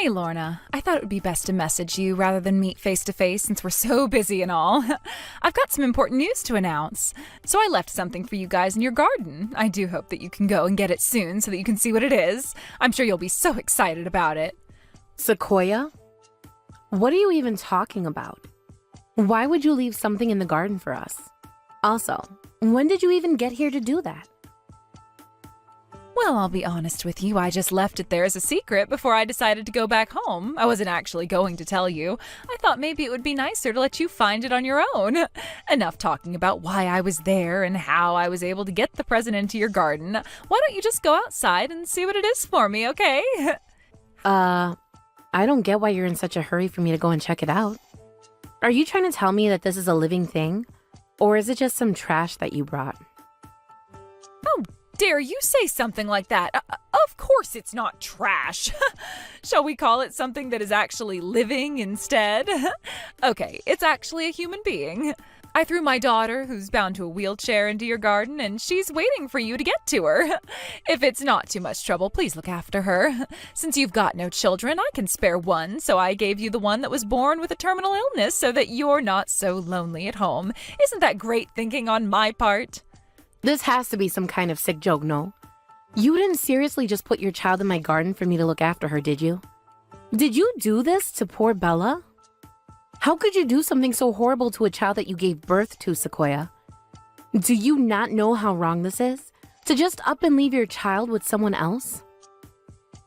Hey Lorna, I thought it would be best to message you rather than meet face to face since we're so busy and all. I've got some important news to announce. So I left something for you guys in your garden. I do hope that you can go and get it soon so that you can see what it is. I'm sure you'll be so excited about it. Sequoia? What are you even talking about? Why would you leave something in the garden for us? Also, when did you even get here to do that? Well, I'll be honest with you, I just left it there as a secret before I decided to go back home. I wasn't actually going to tell you. I thought maybe it would be nicer to let you find it on your own. Enough talking about why I was there and how I was able to get the present into your garden. Why don't you just go outside and see what it is for me, okay? I don't get why you're in such a hurry for me to go and check it out. Are you trying to tell me that this is a living thing? Or is it just some trash that you brought? Oh, dare you say something like that? Of course it's not trash. Shall we call it something that is actually living instead? Okay, it's actually a human being. I threw my daughter, who's bound to a wheelchair, into your garden, and she's waiting for you to get to her. If it's not too much trouble, please look after her. Since you've got no children, I can spare one, so I gave you the one that was born with a terminal illness so that you're not so lonely at home. Isn't that great thinking on my part? This has to be some kind of sick joke, no? You didn't seriously just put your child in my garden for me to look after her, did you? Did you do this to poor Bella? How could you do something so horrible to a child that you gave birth to, Sequoia? Do you not know how wrong this is? To just up and leave your child with someone else?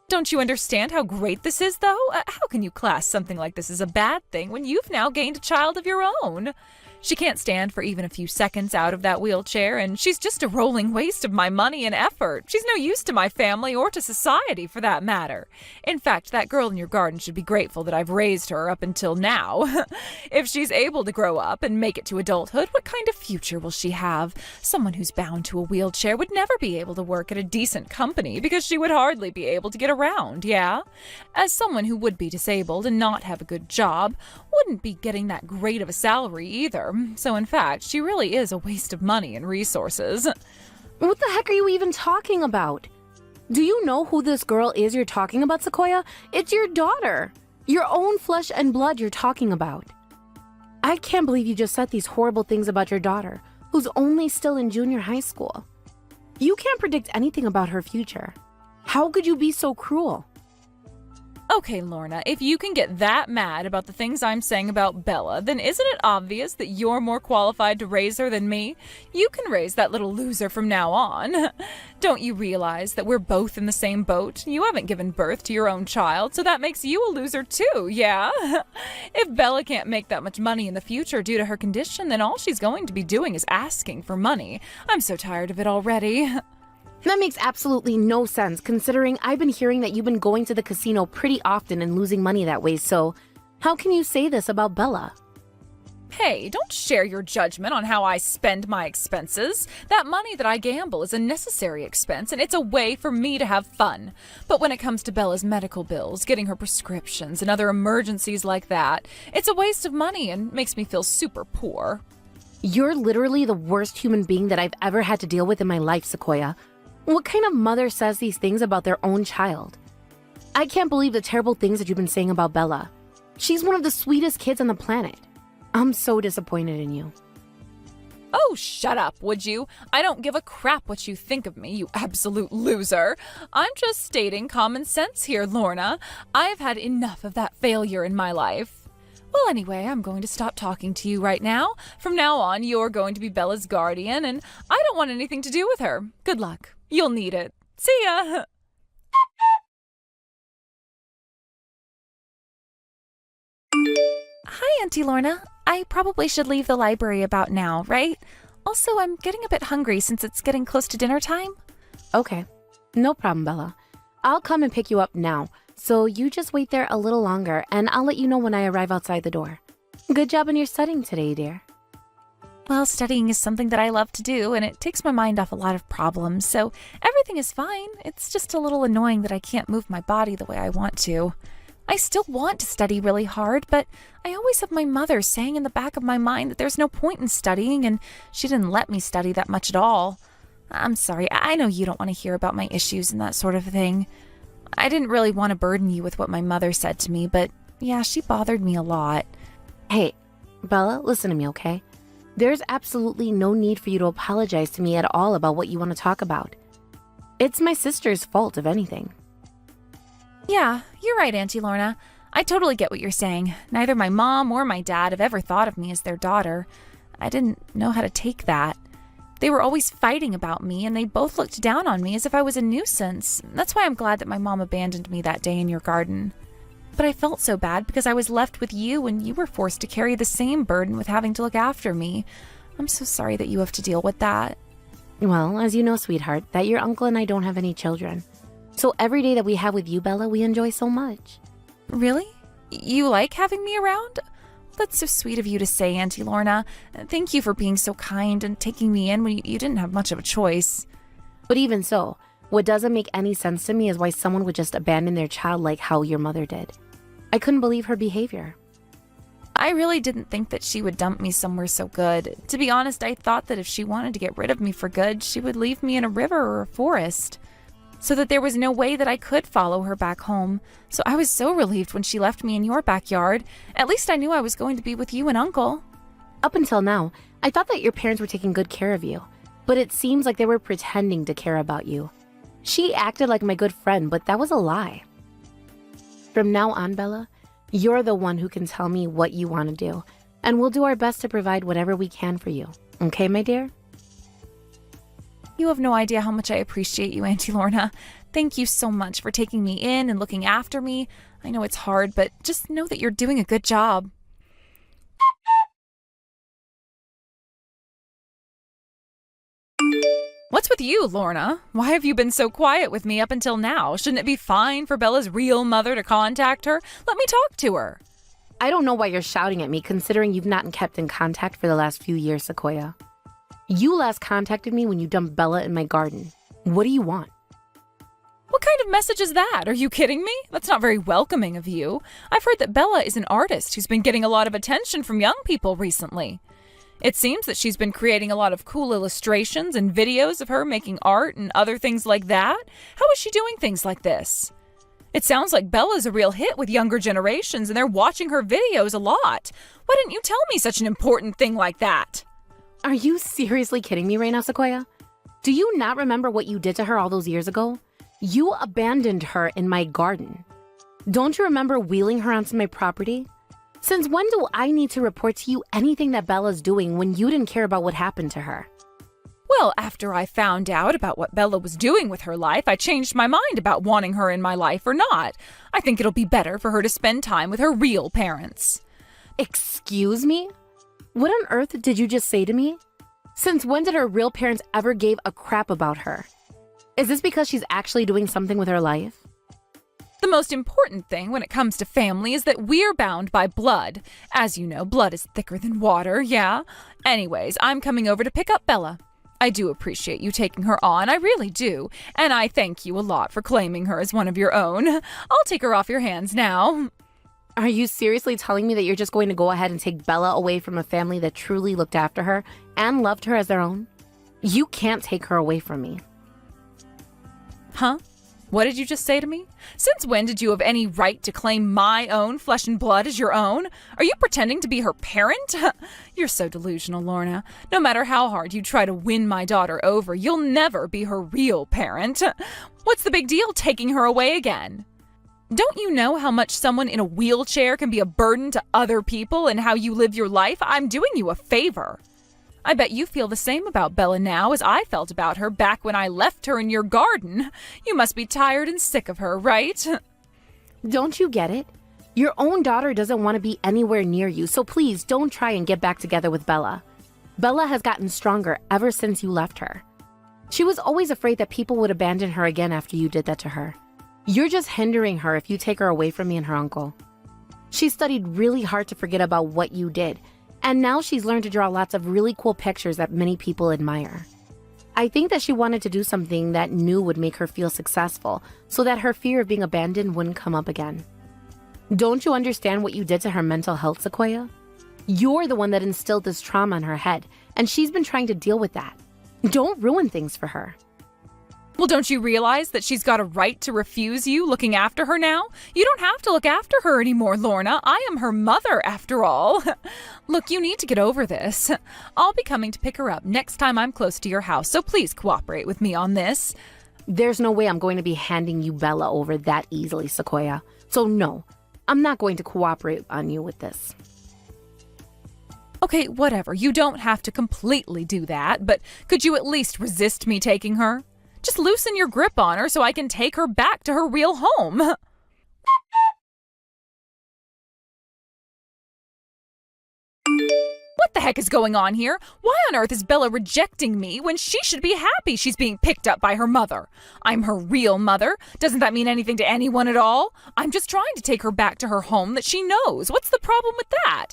Don't you understand how great this is, though? How can you class something like this as a bad thing when you've now gained a child of your own? She can't stand for even a few seconds out of that wheelchair, and she's just a rolling waste of my money and effort. She's no use to my family or to society, for that matter. In fact, that girl in your garden should be grateful that I've raised her up until now. If she's able to grow up and make it to adulthood, what kind of future will she have? Someone who's bound to a wheelchair would never be able to work at a decent company because she would hardly be able to get around, yeah? As someone who would be disabled and not have a good job, wouldn't be getting that great of a salary either. So in fact, she really is a waste of money and resources. What the heck are you even talking about? Do you know who this girl is you're talking about, Sequoia? It's your daughter. Your own flesh and blood you're talking about. I can't believe you just said these horrible things about your daughter, who's only still in junior high school. You can't predict anything about her future. How could you be so cruel? Okay, Lorna, if you can get that mad about the things I'm saying about Bella, then isn't it obvious that you're more qualified to raise her than me? You can raise that little loser from now on. Don't you realize that we're both in the same boat? You haven't given birth to your own child, so that makes you a loser too, yeah? If Bella can't make that much money in the future due to her condition, then all she's going to be doing is asking for money. I'm so tired of it already. That makes absolutely no sense, considering I've been hearing that you've been going to the casino pretty often and losing money that way, so how can you say this about Bella? Hey, don't share your judgment on how I spend my expenses. That money that I gamble is a necessary expense, and it's a way for me to have fun. But when it comes to Bella's medical bills, getting her prescriptions, and other emergencies like that, it's a waste of money and makes me feel super poor. You're literally the worst human being that I've ever had to deal with in my life, Sequoia. What kind of mother says these things about their own child? I can't believe the terrible things that you've been saying about Bella. She's one of the sweetest kids on the planet. I'm so disappointed in you. Oh, shut up, would you? I don't give a crap what you think of me, you absolute loser. I'm just stating common sense here, Lorna. I've had enough of that failure in my life. Well, anyway, I'm going to stop talking to you right now. From now on, you're going to be Bella's guardian, and I don't want anything to do with her. Good luck. You'll need it. See ya! Hi, Auntie Lorna. I probably should leave the library about now, right? Also, I'm getting a bit hungry since it's getting close to dinner time. Okay, no problem, Bella. I'll come and pick you up now, so you just wait there a little longer, and I'll let you know when I arrive outside the door. Good job on your studying today, dear. Well, studying is something that I love to do, and it takes my mind off a lot of problems, so everything is fine. It's just a little annoying that I can't move my body the way I want to. I still want to study really hard, but I always have my mother saying in the back of my mind that there's no point in studying, and she didn't let me study that much at all. I'm sorry, I know you don't want to hear about my issues and that sort of thing. I didn't really want to burden you with what my mother said to me, but yeah, she bothered me a lot. Hey, Bella, listen to me, okay? There's absolutely no need for you to apologize to me at all about what you want to talk about. It's my sister's fault, if anything. Yeah, you're right, Auntie Lorna. I totally get what you're saying. Neither my mom or my dad have ever thought of me as their daughter. I didn't know how to take that. They were always fighting about me, and they both looked down on me as if I was a nuisance. That's why I'm glad that my mom abandoned me that day in your garden. But I felt so bad because I was left with you, and you were forced to carry the same burden with having to look after me. I'm so sorry that you have to deal with that. Well, as you know, sweetheart, that your uncle and I don't have any children. So every day that we have with you, Bella, we enjoy so much. Really? You like having me around? That's so sweet of you to say, Auntie Lorna. Thank you for being so kind and taking me in when you didn't have much of a choice. But even so, what doesn't make any sense to me is why someone would just abandon their child like how your mother did. I couldn't believe her behavior. I really didn't think that she would dump me somewhere so good. To be honest, I thought that if she wanted to get rid of me for good, she would leave me in a river or a forest, so that there was no way that I could follow her back home. So I was so relieved when she left me in your backyard. At least I knew I was going to be with you and Uncle. Up until now, I thought that your parents were taking good care of you, but it seems like they were pretending to care about you. She acted like my good friend, but that was a lie. From now on, Bella, you're the one who can tell me what you want to do, and we'll do our best to provide whatever we can for you. Okay, my dear? You have no idea how much I appreciate you, Auntie Lorna. Thank you so much for taking me in and looking after me. I know it's hard, but just know that you're doing a good job. What's with you, Lorna? Why have you been so quiet with me up until now? Shouldn't it be fine for Bella's real mother to contact her? Let me talk to her. I don't know why you're shouting at me, considering you've not kept in contact for the last few years, Sequoia. You last contacted me when you dumped Bella in my garden. What do you want? What kind of message is that? Are you kidding me? That's not very welcoming of you. I've heard that Bella is an artist who's been getting a lot of attention from young people recently. It seems that she's been creating a lot of cool illustrations and videos of her making art and other things like that. How is she doing things like this? It sounds like Bella's a real hit with younger generations and they're watching her videos a lot. Why didn't you tell me such an important thing like that? Are you seriously kidding me right now, Sequoia? Do you not remember what you did to her all those years ago? You abandoned her in my garden. Don't you remember wheeling her onto my property? Since when do I need to report to you anything that Bella's doing when you didn't care about what happened to her? Well, after I found out about what Bella was doing with her life, I changed my mind about wanting her in my life or not. I think it'll be better for her to spend time with her real parents. Excuse me? What on earth did you just say to me? Since when did her real parents ever give a crap about her? Is this because she's actually doing something with her life? The most important thing when it comes to family is that we're bound by blood. As you know, blood is thicker than water, yeah? Anyways, I'm coming over to pick up Bella. I do appreciate you taking her on, I really do. And I thank you a lot for claiming her as one of your own. I'll take her off your hands now. Are you seriously telling me that you're just going to go ahead and take Bella away from a family that truly looked after her and loved her as their own? You can't take her away from me. Huh? What did you just say to me? Since when did you have any right to claim my own flesh and blood as your own? Are you pretending to be her parent? You're so delusional, Lorna. No matter how hard you try to win my daughter over, you'll never be her real parent. What's the big deal taking her away again? Don't you know how much someone in a wheelchair can be a burden to other people and how you live your life? I'm doing you a favor. I bet you feel the same about Bella now as I felt about her back when I left her in your garden. You must be tired and sick of her, right? Don't you get it? Your own daughter doesn't want to be anywhere near you, so please don't try and get back together with Bella. Bella has gotten stronger ever since you left her. She was always afraid that people would abandon her again after you did that to her. You're just hindering her if you take her away from me and her uncle. She studied really hard to forget about what you did, and now she's learned to draw lots of really cool pictures that many people admire. I think that she wanted to do something that new would make her feel successful so that her fear of being abandoned wouldn't come up again. Don't you understand what you did to her mental health, Sequoia? You're the one that instilled this trauma in her head, and she's been trying to deal with that. Don't ruin things for her. Well, don't you realize that she's got a right to refuse you looking after her now? You don't have to look after her anymore, Lorna. I am her mother, after all. Look, you need to get over this. I'll be coming to pick her up next time I'm close to your house, so please cooperate with me on this. There's no way I'm going to be handing you Bella over that easily, Sequoia. So no, I'm not going to cooperate on you with this. Okay, whatever. You don't have to completely do that, but could you at least resist me taking her? Just loosen your grip on her so I can take her back to her real home. What the heck is going on here? Why on earth is Bella rejecting me when she should be happy she's being picked up by her mother? I'm her real mother. Doesn't that mean anything to anyone at all? I'm just trying to take her back to her home that she knows. What's the problem with that?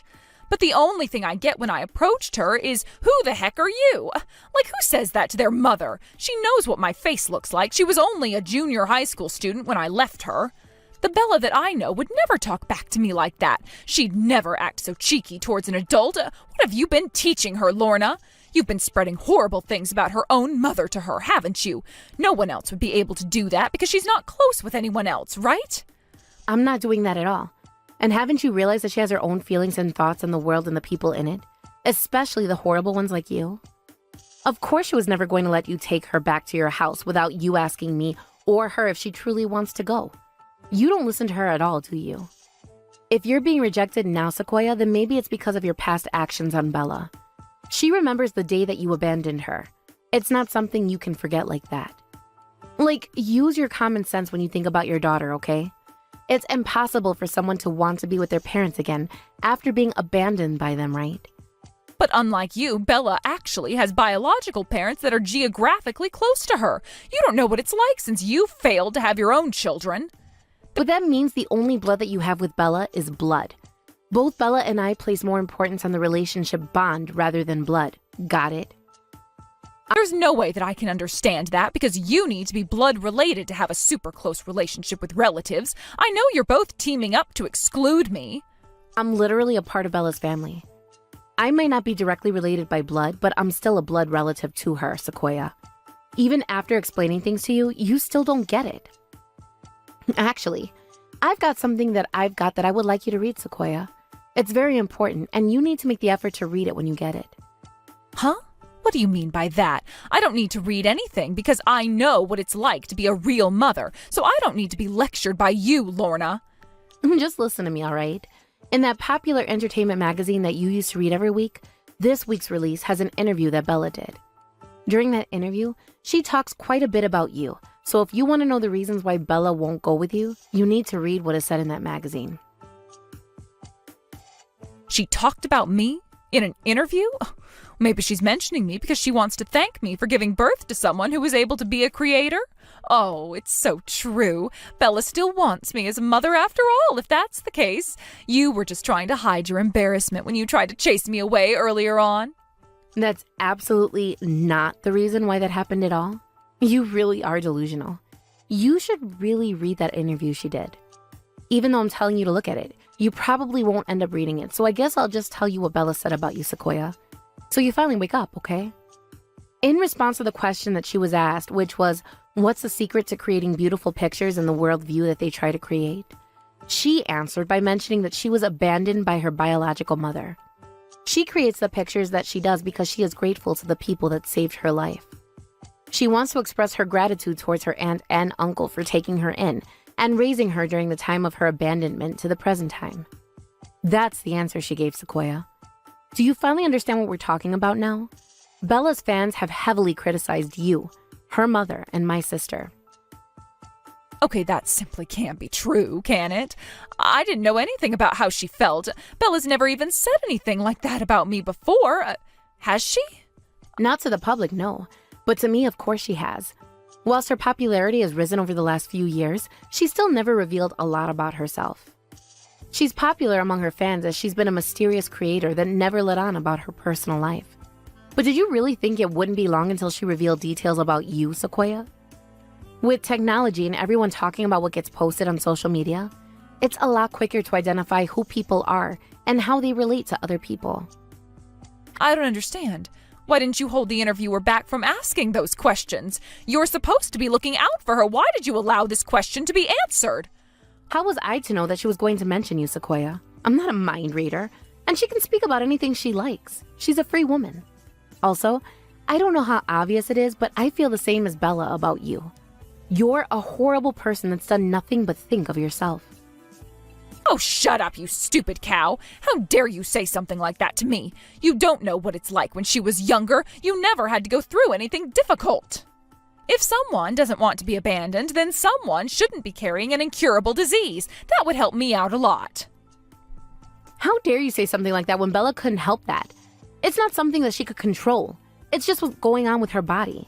But the only thing I get when I approached her is, who the heck are you? Like, who says that to their mother? She knows what my face looks like. She was only a junior high school student when I left her. The Bella that I know would never talk back to me like that. She'd never act so cheeky towards an adult. What have you been teaching her, Lorna? You've been spreading horrible things about her own mother to her, haven't you? No one else would be able to do that because she's not close with anyone else, right? I'm not doing that at all. And haven't you realized that she has her own feelings and thoughts on the world and the people in it? Especially the horrible ones like you. Of course she was never going to let you take her back to your house without you asking me or her if she truly wants to go. You don't listen to her at all, do you? If you're being rejected now, Sequoia, then maybe it's because of your past actions on Bella. She remembers the day that you abandoned her. It's not something you can forget like that. Like, use your common sense when you think about your daughter, okay? It's impossible for someone to want to be with their parents again after being abandoned by them, right? But unlike you, Bella actually has biological parents that are geographically close to her. You don't know what it's like since you failed to have your own children. But that means the only blood that you have with Bella is blood. Both Bella and I place more importance on the relationship bond rather than blood. Got it? There's no way that I can understand that because you need to be blood related to have a super close relationship with relatives. I know you're both teaming up to exclude me. I'm literally a part of Bella's family. I might not be directly related by blood, but I'm still a blood relative to her, Sequoia. Even after explaining things to you, you still don't get it. Actually, I've got something that I would like you to read, Sequoia. It's very important, and you need to make the effort to read it when you get it. Huh? What do you mean by that? I don't need to read anything because I know what it's like to be a real mother, so I don't need to be lectured by you, Lorna. Just listen to me, all right? In that popular entertainment magazine that you used to read every week, this week's release has an interview that Bella did. During that interview, she talks quite a bit about you, so if you want to know the reasons why Bella won't go with you, you need to read what is said in that magazine. She talked about me in an interview? Maybe she's mentioning me because she wants to thank me for giving birth to someone who was able to be a creator? Oh, it's so true. Bella still wants me as a mother after all, if that's the case. You were just trying to hide your embarrassment when you tried to chase me away earlier on. That's absolutely not the reason why that happened at all. You really are delusional. You should really read that interview she did. Even though I'm telling you to look at it, you probably won't end up reading it, so I guess I'll just tell you what Bella said about you, Sequoia. So you finally wake up, okay? In response to the question that she was asked, which was, what's the secret to creating beautiful pictures in the worldview that they try to create? She answered by mentioning that she was abandoned by her biological mother. She creates the pictures that she does because she is grateful to the people that saved her life. She wants to express her gratitude towards her aunt and uncle for taking her in and raising her during the time of her abandonment to the present time. That's the answer she gave Sequoia. Do you finally understand what we're talking about now? Bella's fans have heavily criticized you, her mother, and my sister. Okay, that simply can't be true, can it? I didn't know anything about how she felt. Bella's never even said anything like that about me before. Has she? Not to the public, no. But to me, of course she has. Whilst her popularity has risen over the last few years, she still never revealed a lot about herself. She's popular among her fans as she's been a mysterious creator that never let on about her personal life. But did you really think it wouldn't be long until she revealed details about you, Sequoia? With technology and everyone talking about what gets posted on social media, it's a lot quicker to identify who people are and how they relate to other people. I don't understand. Why didn't you hold the interviewer back from asking those questions? You're supposed to be looking out for her. Why did you allow this question to be answered? How was I to know that she was going to mention you, Sequoia? I'm not a mind reader, and she can speak about anything she likes. She's a free woman. Also, I don't know how obvious it is, but I feel the same as Bella about you. You're a horrible person that's done nothing but think of yourself. Oh, shut up, you stupid cow. How dare you say something like that to me? You don't know what it's like when she was younger. You never had to go through anything difficult. If someone doesn't want to be abandoned, then someone shouldn't be carrying an incurable disease. That would help me out a lot. How dare you say something like that when Bella couldn't help that? It's not something that she could control. It's just what's going on with her body.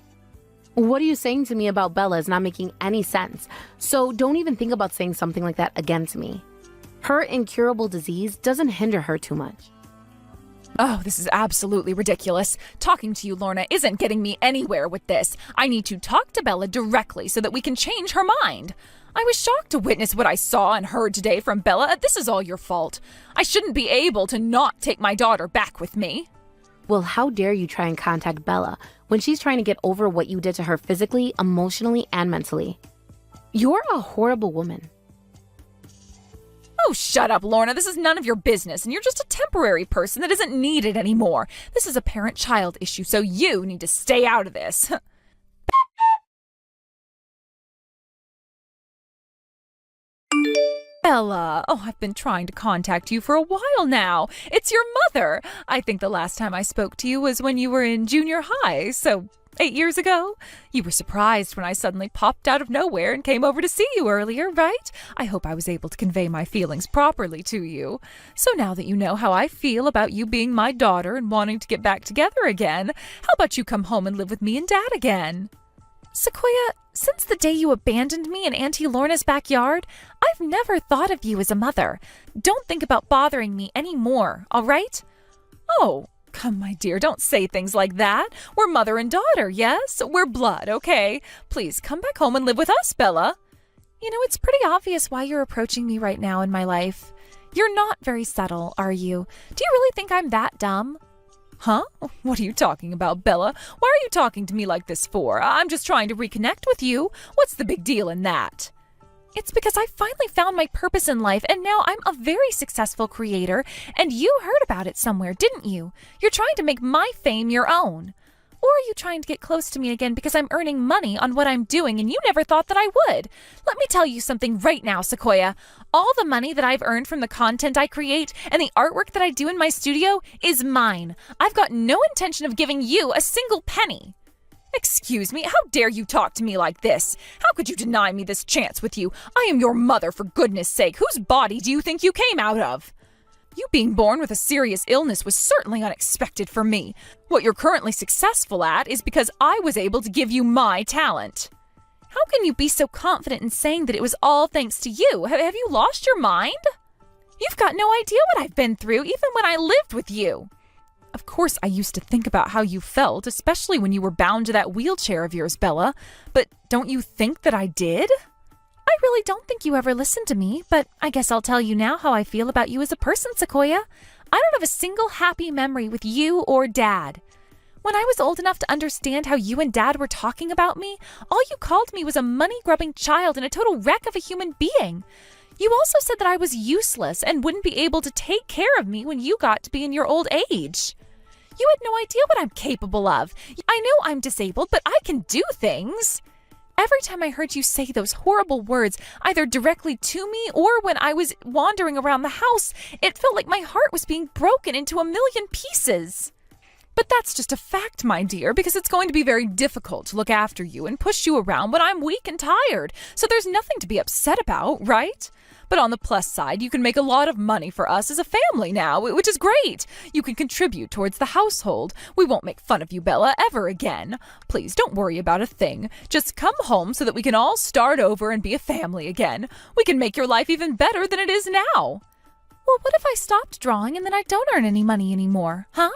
What are you saying to me about Bella is not making any sense. So don't even think about saying something like that against me. Her incurable disease doesn't hinder her too much. Oh, this is absolutely ridiculous. Talking to you, Lorna, isn't getting me anywhere with this. I need to talk to Bella directly so that we can change her mind. I was shocked to witness what I saw and heard today from Bella. This is all your fault. I shouldn't be able to not take my daughter back with me. Well, how dare you try and contact Bella when she's trying to get over what you did to her physically, emotionally, and mentally? You're a horrible woman. Oh, shut up, Lorna. This is none of your business, and you're just a temporary person that isn't needed anymore. This is a parent-child issue, so you need to stay out of this. Bella, oh, I've been trying to contact you for a while now. It's your mother. I think the last time I spoke to you was when you were in junior high, so 8 years ago. You were surprised when I suddenly popped out of nowhere and came over to see you earlier, right? I hope I was able to convey my feelings properly to you. So now that you know how I feel about you being my daughter and wanting to get back together again, how about you come home and live with me and Dad again? Sequoia, since the day you abandoned me in Auntie Lorna's backyard, I've never thought of you as a mother. Don't think about bothering me anymore, all right? Oh, come, my dear, don't say things like that. We're mother and daughter, yes? We're blood, okay? Please come back home and live with us, Bella. You know, it's pretty obvious why you're approaching me right now in my life. You're not very subtle, are you? Do you really think I'm that dumb? Huh? What are you talking about, Bella? Why are you talking to me like this for? I'm just trying to reconnect with you. What's the big deal in that? It's because I finally found my purpose in life, and now I'm a very successful creator, and you heard about it somewhere, didn't you? You're trying to make my fame your own. Or are you trying to get close to me again because I'm earning money on what I'm doing and you never thought that I would? Let me tell you something right now, Sequoia. All the money that I've earned from the content I create and the artwork that I do in my studio is mine. I've got no intention of giving you a single penny. Excuse me, how dare you talk to me like this? How could you deny me this chance with you? I am your mother, for goodness sake. Whose body do you think you came out of? You being born with a serious illness was certainly unexpected for me. What you're currently successful at is because I was able to give you my talent. How can you be so confident in saying that it was all thanks to you? Have you lost your mind? You've got no idea what I've been through, even when I lived with you. Of course, I used to think about how you felt, especially when you were bound to that wheelchair of yours, Bella. But don't you think that I did? I really don't think you ever listened to me, but I guess I'll tell you now how I feel about you as a person, Sequoia. I don't have a single happy memory with you or Dad. When I was old enough to understand how you and Dad were talking about me, all you called me was a money-grubbing child and a total wreck of a human being. You also said that I was useless and wouldn't be able to take care of me when you got to be in your old age. You had no idea what I'm capable of. I know I'm disabled, but I can do things. Every time I heard you say those horrible words, either directly to me or when I was wandering around the house, it felt like my heart was being broken into a million pieces. But that's just a fact, my dear, because it's going to be very difficult to look after you and push you around when I'm weak and tired, so there's nothing to be upset about, right? But on the plus side, you can make a lot of money for us as a family now, which is great. You can contribute towards the household. We won't make fun of you, Bella, ever again. Please don't worry about a thing. Just come home so that we can all start over and be a family again. We can make your life even better than it is now. Well, what if I stopped drawing and then I don't earn any money anymore, huh?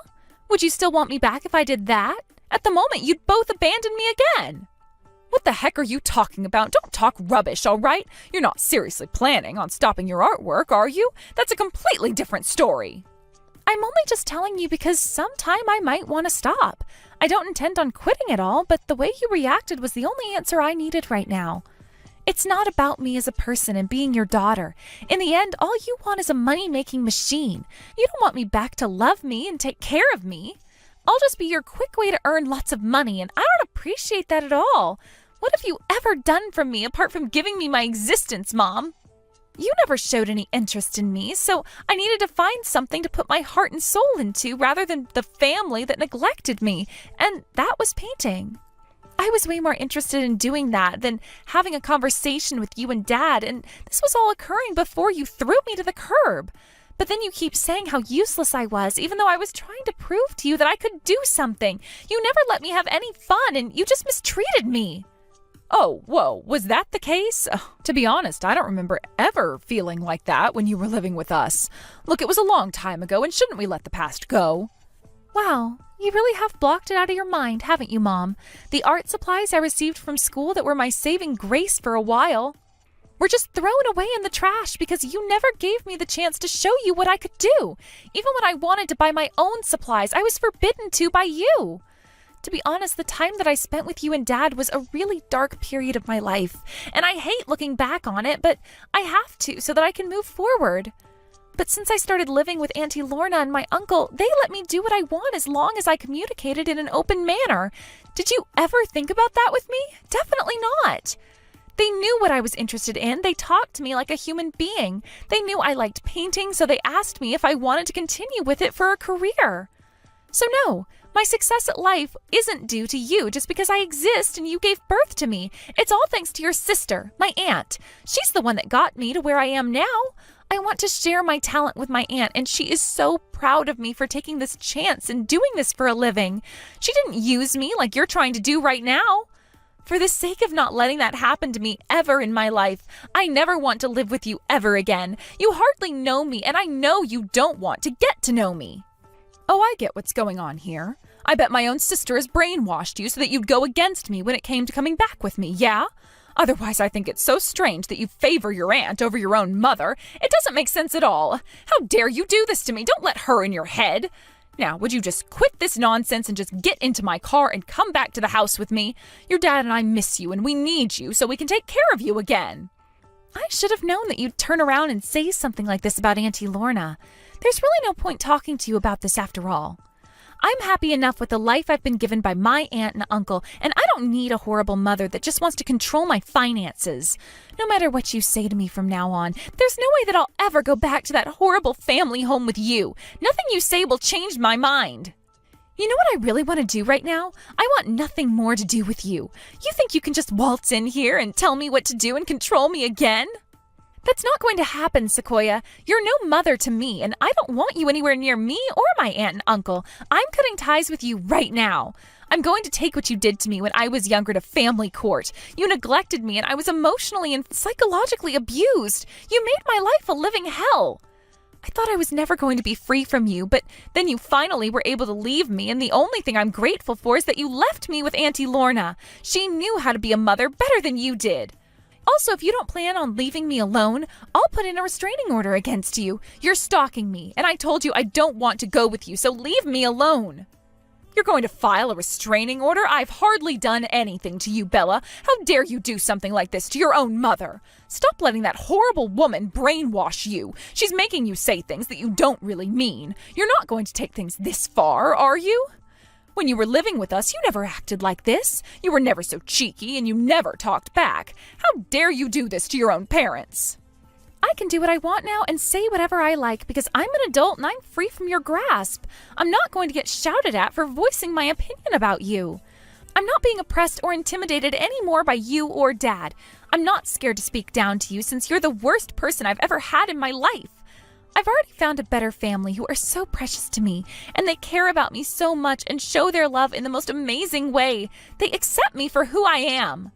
Would you still want me back if I did that? At the moment, you'd both abandon me again. What the heck are you talking about? Don't talk rubbish, all right? You're not seriously planning on stopping your artwork, are you? That's a completely different story. I'm only just telling you because sometime I might want to stop. I don't intend on quitting at all, but the way you reacted was the only answer I needed right now. It's not about me as a person and being your daughter. In the end, all you want is a money-making machine. You don't want me back to love me and take care of me. I'll just be your quick way to earn lots of money, and I don't appreciate that at all. What have you ever done for me apart from giving me my existence, Mom? You never showed any interest in me, so I needed to find something to put my heart and soul into rather than the family that neglected me, and that was painting. I was way more interested in doing that than having a conversation with you and Dad, and this was all occurring before you threw me to the curb. But then you keep saying how useless I was, even though I was trying to prove to you that I could do something. You never let me have any fun, and you just mistreated me. Oh, whoa, was that the case? To be honest, I don't remember ever feeling like that when you were living with us. Look, it was a long time ago, and shouldn't we let the past go? Wow, you really have blocked it out of your mind, haven't you, Mom? The art supplies I received from school that were my saving grace for a while were just thrown away in the trash because you never gave me the chance to show you what I could do. Even when I wanted to buy my own supplies, I was forbidden to by you. To be honest, the time that I spent with you and Dad was a really dark period of my life, and I hate looking back on it, but I have to so that I can move forward. But since I started living with Auntie Lorna and my uncle, they let me do what I want as long as I communicated in an open manner. Did you ever think about that with me? Definitely not. They knew what I was interested in. They talked to me like a human being. They knew I liked painting, so they asked me if I wanted to continue with it for a career. So no, my success at life isn't due to you just because I exist and you gave birth to me. It's all thanks to your sister, my aunt. She's the one that got me to where I am now. I want to share my talent with my aunt, and she is so proud of me for taking this chance and doing this for a living. She didn't use me like you're trying to do right now. For the sake of not letting that happen to me ever in my life, I never want to live with you ever again. You hardly know me, and I know you don't want to get to know me. Oh, I get what's going on here. I bet my own sister has brainwashed you so that you'd go against me when it came to coming back with me, yeah? Otherwise, I think it's so strange that you favor your aunt over your own mother. It doesn't make sense at all. How dare you do this to me? Don't let her in your head. Now, would you just quit this nonsense and just get into my car and come back to the house with me? Your dad and I miss you, and we need you so we can take care of you again. I should have known that you'd turn around and say something like this about Auntie Lorna. There's really no point talking to you about this after all. I'm happy enough with the life I've been given by my aunt and uncle, and I don't need a horrible mother that just wants to control my finances. No matter what you say to me from now on, there's no way that I'll ever go back to that horrible family home with you. Nothing you say will change my mind. You know what I really want to do right now? I want nothing more to do with you. You think you can just waltz in here and tell me what to do and control me again? That's not going to happen, Sequoia. You're no mother to me, and I don't want you anywhere near me or my aunt and uncle. I'm cutting ties with you right now. I'm going to take what you did to me when I was younger to family court. You neglected me, and I was emotionally and psychologically abused. You made my life a living hell. I thought I was never going to be free from you, but then you finally were able to leave me, and the only thing I'm grateful for is that you left me with Auntie Lorna. She knew how to be a mother better than you did. Also, if you don't plan on leaving me alone, I'll put in a restraining order against you. You're stalking me, and I told you I don't want to go with you, so leave me alone. You're going to file a restraining order? I've hardly done anything to you, Bella. How dare you do something like this to your own mother? Stop letting that horrible woman brainwash you. She's making you say things that you don't really mean. You're not going to take things this far, are you? When you were living with us, you never acted like this. You were never so cheeky, and you never talked back. How dare you do this to your own parents? I can do what I want now and say whatever I like because I'm an adult and I'm free from your grasp. I'm not going to get shouted at for voicing my opinion about you. I'm not being oppressed or intimidated anymore by you or Dad. I'm not scared to speak down to you since you're the worst person I've ever had in my life. I've already found a better family who are so precious to me, and they care about me so much and show their love in the most amazing way. They accept me for who I am.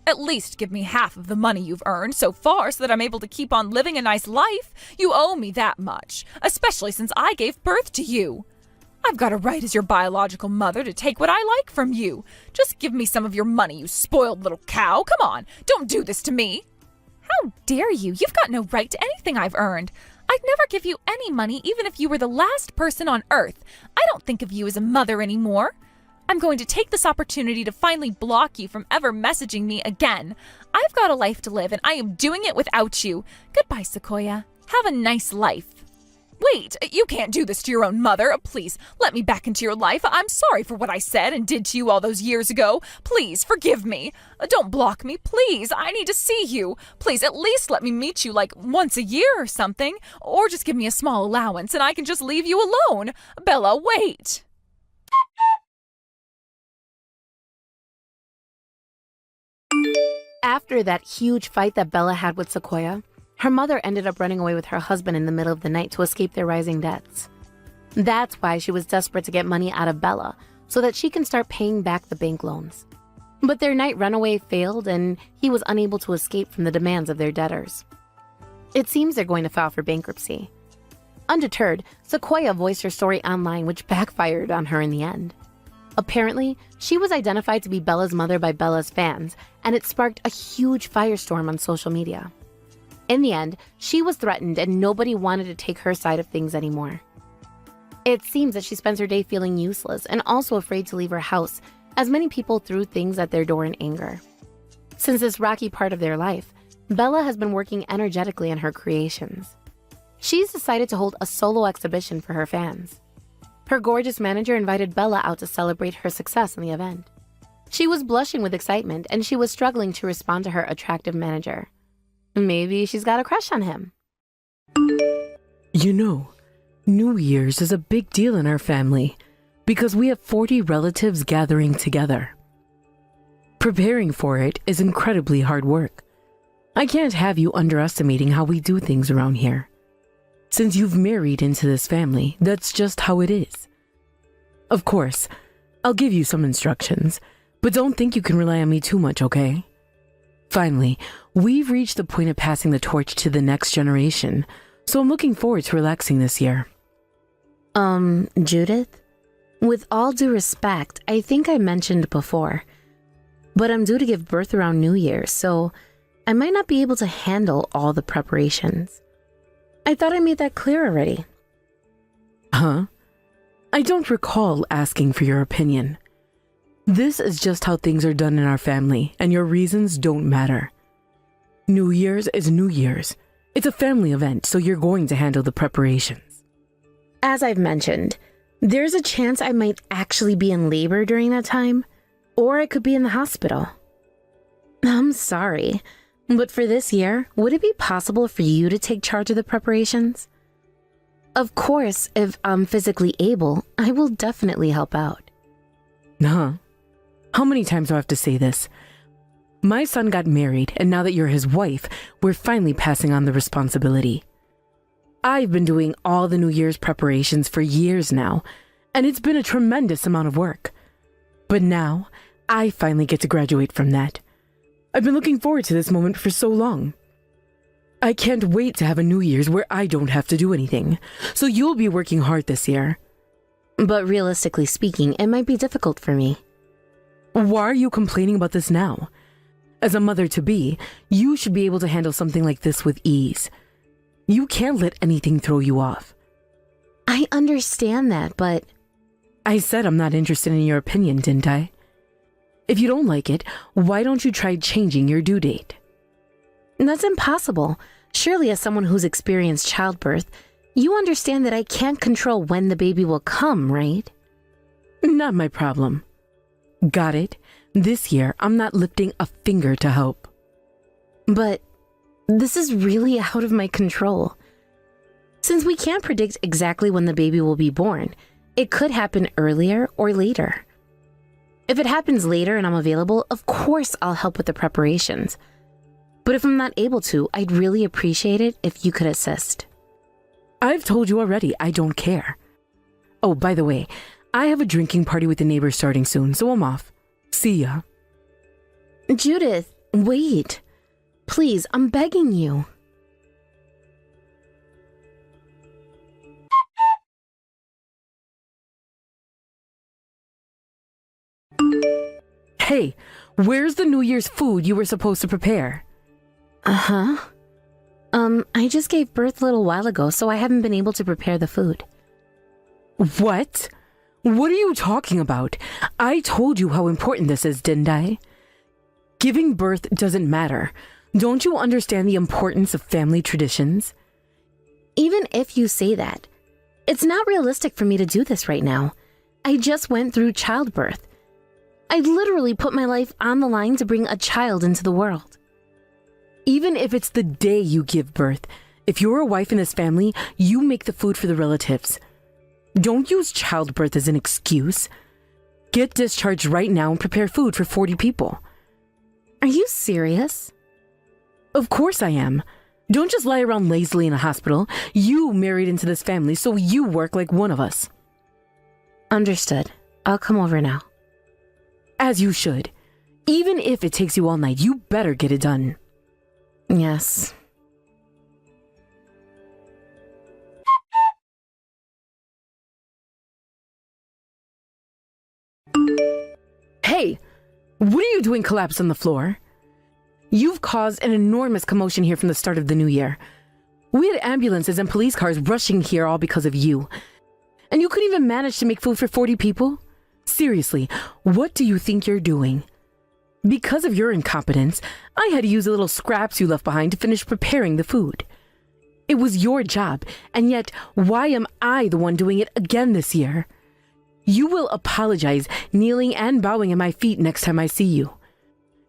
At least give me half of the money you've earned so far so that I'm able to keep on living a nice life. You owe me that much, especially since I gave birth to you. I've got a right as your biological mother to take what I like from you. Just give me some of your money, you spoiled little cow. Come on, don't do this to me. How dare you? You've got no right to anything I've earned. I I'd never give you any money even if you were the last person on earth. I don't think of you as a mother anymore. I'm going to take this opportunity to finally block you from ever messaging me again. I've got a life to live and I am doing it without you. Goodbye, Sequoia. Have a nice life. Wait, you can't do this to your own mother. Please, let me back into your life. I'm sorry for what I said and did to you all those years ago. Please, forgive me. Don't block me, please. I need to see you. Please, at least let me meet you like once a year or something. Or just give me a small allowance and I can just leave you alone. Bella, wait. After that huge fight that Bella had with Sequoia, her mother ended up running away with her husband in the middle of the night to escape their rising debts. That's why she was desperate to get money out of Bella so that she can start paying back the bank loans. But their night runaway failed and he was unable to escape from the demands of their debtors. It seems they're going to file for bankruptcy. Undeterred, Sequoia voiced her story online, which backfired on her in the end. Apparently, she was identified to be Bella's mother by Bella's fans, and it sparked a huge firestorm on social media. In the end, she was threatened and nobody wanted to take her side of things anymore. It seems that she spends her day feeling useless and also afraid to leave her house, as many people threw things at their door in anger. Since this rocky part of their life, Bella has been working energetically on her creations. She's decided to hold a solo exhibition for her fans. Her gorgeous manager invited Bella out to celebrate her success in the event. She was blushing with excitement and she was struggling to respond to her attractive manager. Maybe she's got a crush on him. You know, New Year's is a big deal in our family because we have 40 relatives gathering together. Preparing for it is incredibly hard work. I can't have you underestimating how we do things around here. Since you've married into this family, that's just how it is. Of course, I'll give you some instructions, but don't think you can rely on me too much, okay? Finally, we've reached the point of passing the torch to the next generation, so I'm looking forward to relaxing this year. Judith? With all due respect, I think I mentioned before, but I'm due to give birth around New Year's, so I might not be able to handle all the preparations. I thought I made that clear already. Huh? I don't recall asking for your opinion. This is just how things are done in our family, and your reasons don't matter. New Year's is New Year's. It's a family event, so you're going to handle the preparations. As I've mentioned, there's a chance I might actually be in labor during that time, or I could be in the hospital. I'm sorry, but for this year, would it be possible for you to take charge of the preparations? Of course, if I'm physically able, I will definitely help out. Huh? How many times do I have to say this? My son got married, and now that you're his wife, we're finally passing on the responsibility. I've been doing all the New Year's preparations for years now, and it's been a tremendous amount of work. But now, I finally get to graduate from that. I've been looking forward to this moment for so long. I can't wait to have a New Year's where I don't have to do anything, so you'll be working hard this year. But realistically speaking, it might be difficult for me. Why are you complaining about this now? As a mother-to-be, you should be able to handle something like this with ease. You can't let anything throw you off. I understand that, but... I said I'm not interested in your opinion, didn't I? If you don't like it, why don't you try changing your due date? That's impossible. Surely as someone who's experienced childbirth, you understand that I can't control when the baby will come, right? Not my problem. Got it? This year, I'm not lifting a finger to help. But this is really out of my control. Since we can't predict exactly when the baby will be born, it could happen earlier or later. If it happens later and I'm available, of course I'll help with the preparations. But if I'm not able to, I'd really appreciate it if you could assist. I've told you already, I don't care. Oh, by the way, I have a drinking party with the neighbors starting soon, so I'm off. See ya. Judith, wait. Please, I'm begging you. Hey, where's the New Year's food you were supposed to prepare? Uh-huh. I just gave birth a little while ago, so I haven't been able to prepare the food. What? What are you talking about? I told you how important this is, didn't I? Giving birth doesn't matter. Don't you understand the importance of family traditions? Even if you say that, it's not realistic for me to do this right now. I just went through childbirth. I literally put my life on the line to bring a child into the world. Even if it's the day you give birth, if you're a wife in this family, you make the food for the relatives. Don't use childbirth as an excuse. Get discharged right now and prepare food for 40 people. Are you serious? Of course I am. Don't just lie around lazily in a hospital. You married into this family, so you work like one of us. Understood. I'll come over now. As you should. Even if it takes you all night, you better get it done. Yes. Hey! What are you doing collapsed on the floor? You've caused an enormous commotion here from the start of the new year. We had ambulances and police cars rushing here all because of you. And you couldn't even manage to make food for 40 people? Seriously, what do you think you're doing? Because of your incompetence, I had to use the little scraps you left behind to finish preparing the food. It was your job, and yet why am I the one doing it again this year? You will apologize, kneeling and bowing at my feet next time I see you.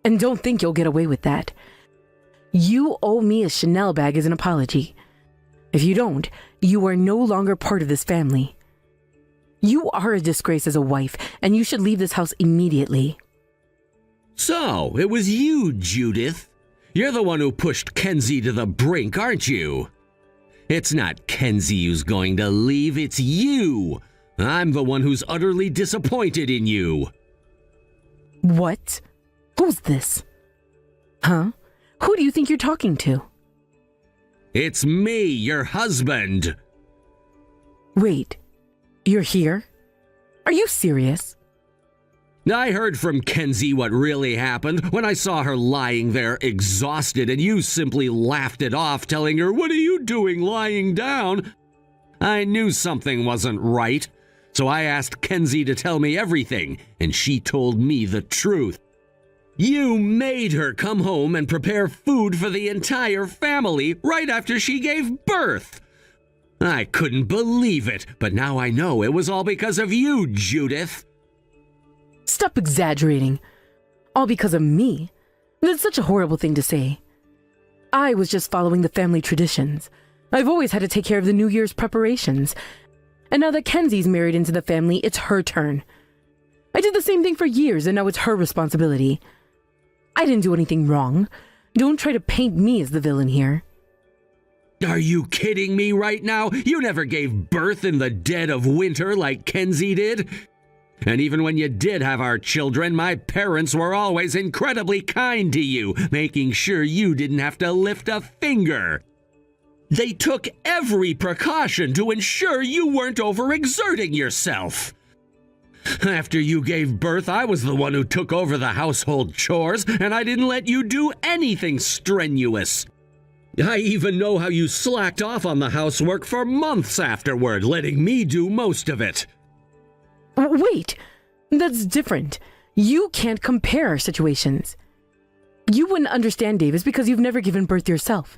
And don't think you'll get away with that. You owe me a Chanel bag as an apology. If you don't, you are no longer part of this family. You are a disgrace as a wife, and you should leave this house immediately. So, it was you, Judith. You're the one who pushed Kenzie to the brink, aren't you? It's not Kenzie who's going to leave, it's you. I'm the one who's utterly disappointed in you. What? Who's this? Huh? Who do you think you're talking to? It's me, your husband. Wait, you're here? Are you serious? I heard from Kenzie what really happened when I saw her lying there exhausted and you simply laughed it off, telling her, "What are you doing lying down?" I knew something wasn't right, so I asked Kenzie to tell me everything, and she told me the truth. You made her come home and prepare food for the entire family right after she gave birth. I couldn't believe it, but now I know it was all because of you, Judith. Stop exaggerating. All because of me? That's such a horrible thing to say. I was just following the family traditions. I've always had to take care of the New Year's preparations. And now that Kenzie's married into the family, it's her turn. I did the same thing for years, and now it's her responsibility. I didn't do anything wrong. Don't try to paint me as the villain here. Are you kidding me right now? You never gave birth in the dead of winter like Kenzie did. And even when you did have our children, my parents were always incredibly kind to you, making sure you didn't have to lift a finger. They took every precaution to ensure you weren't overexerting yourself. After you gave birth, I was the one who took over the household chores, and I didn't let you do anything strenuous. I even know how you slacked off on the housework for months afterward, letting me do most of it. Wait, that's different. You can't compare our situations. You wouldn't understand, Davis, because you've never given birth yourself.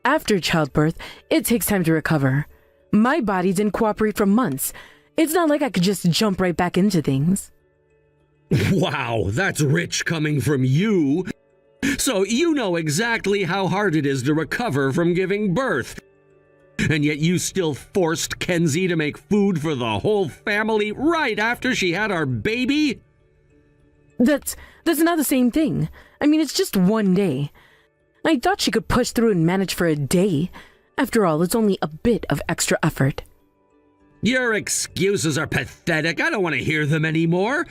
After childbirth, it takes time to recover. My body didn't cooperate for months. It's not like I could just jump right back into things. Wow, that's rich coming from you. So you know exactly how hard it is to recover from giving birth. And yet you still forced Kenzie to make food for the whole family right after she had our baby? That's not the same thing. I mean, it's just one day. I thought she could push through and manage for a day. After all, it's only a bit of extra effort. Your excuses are pathetic. I don't want to hear them anymore.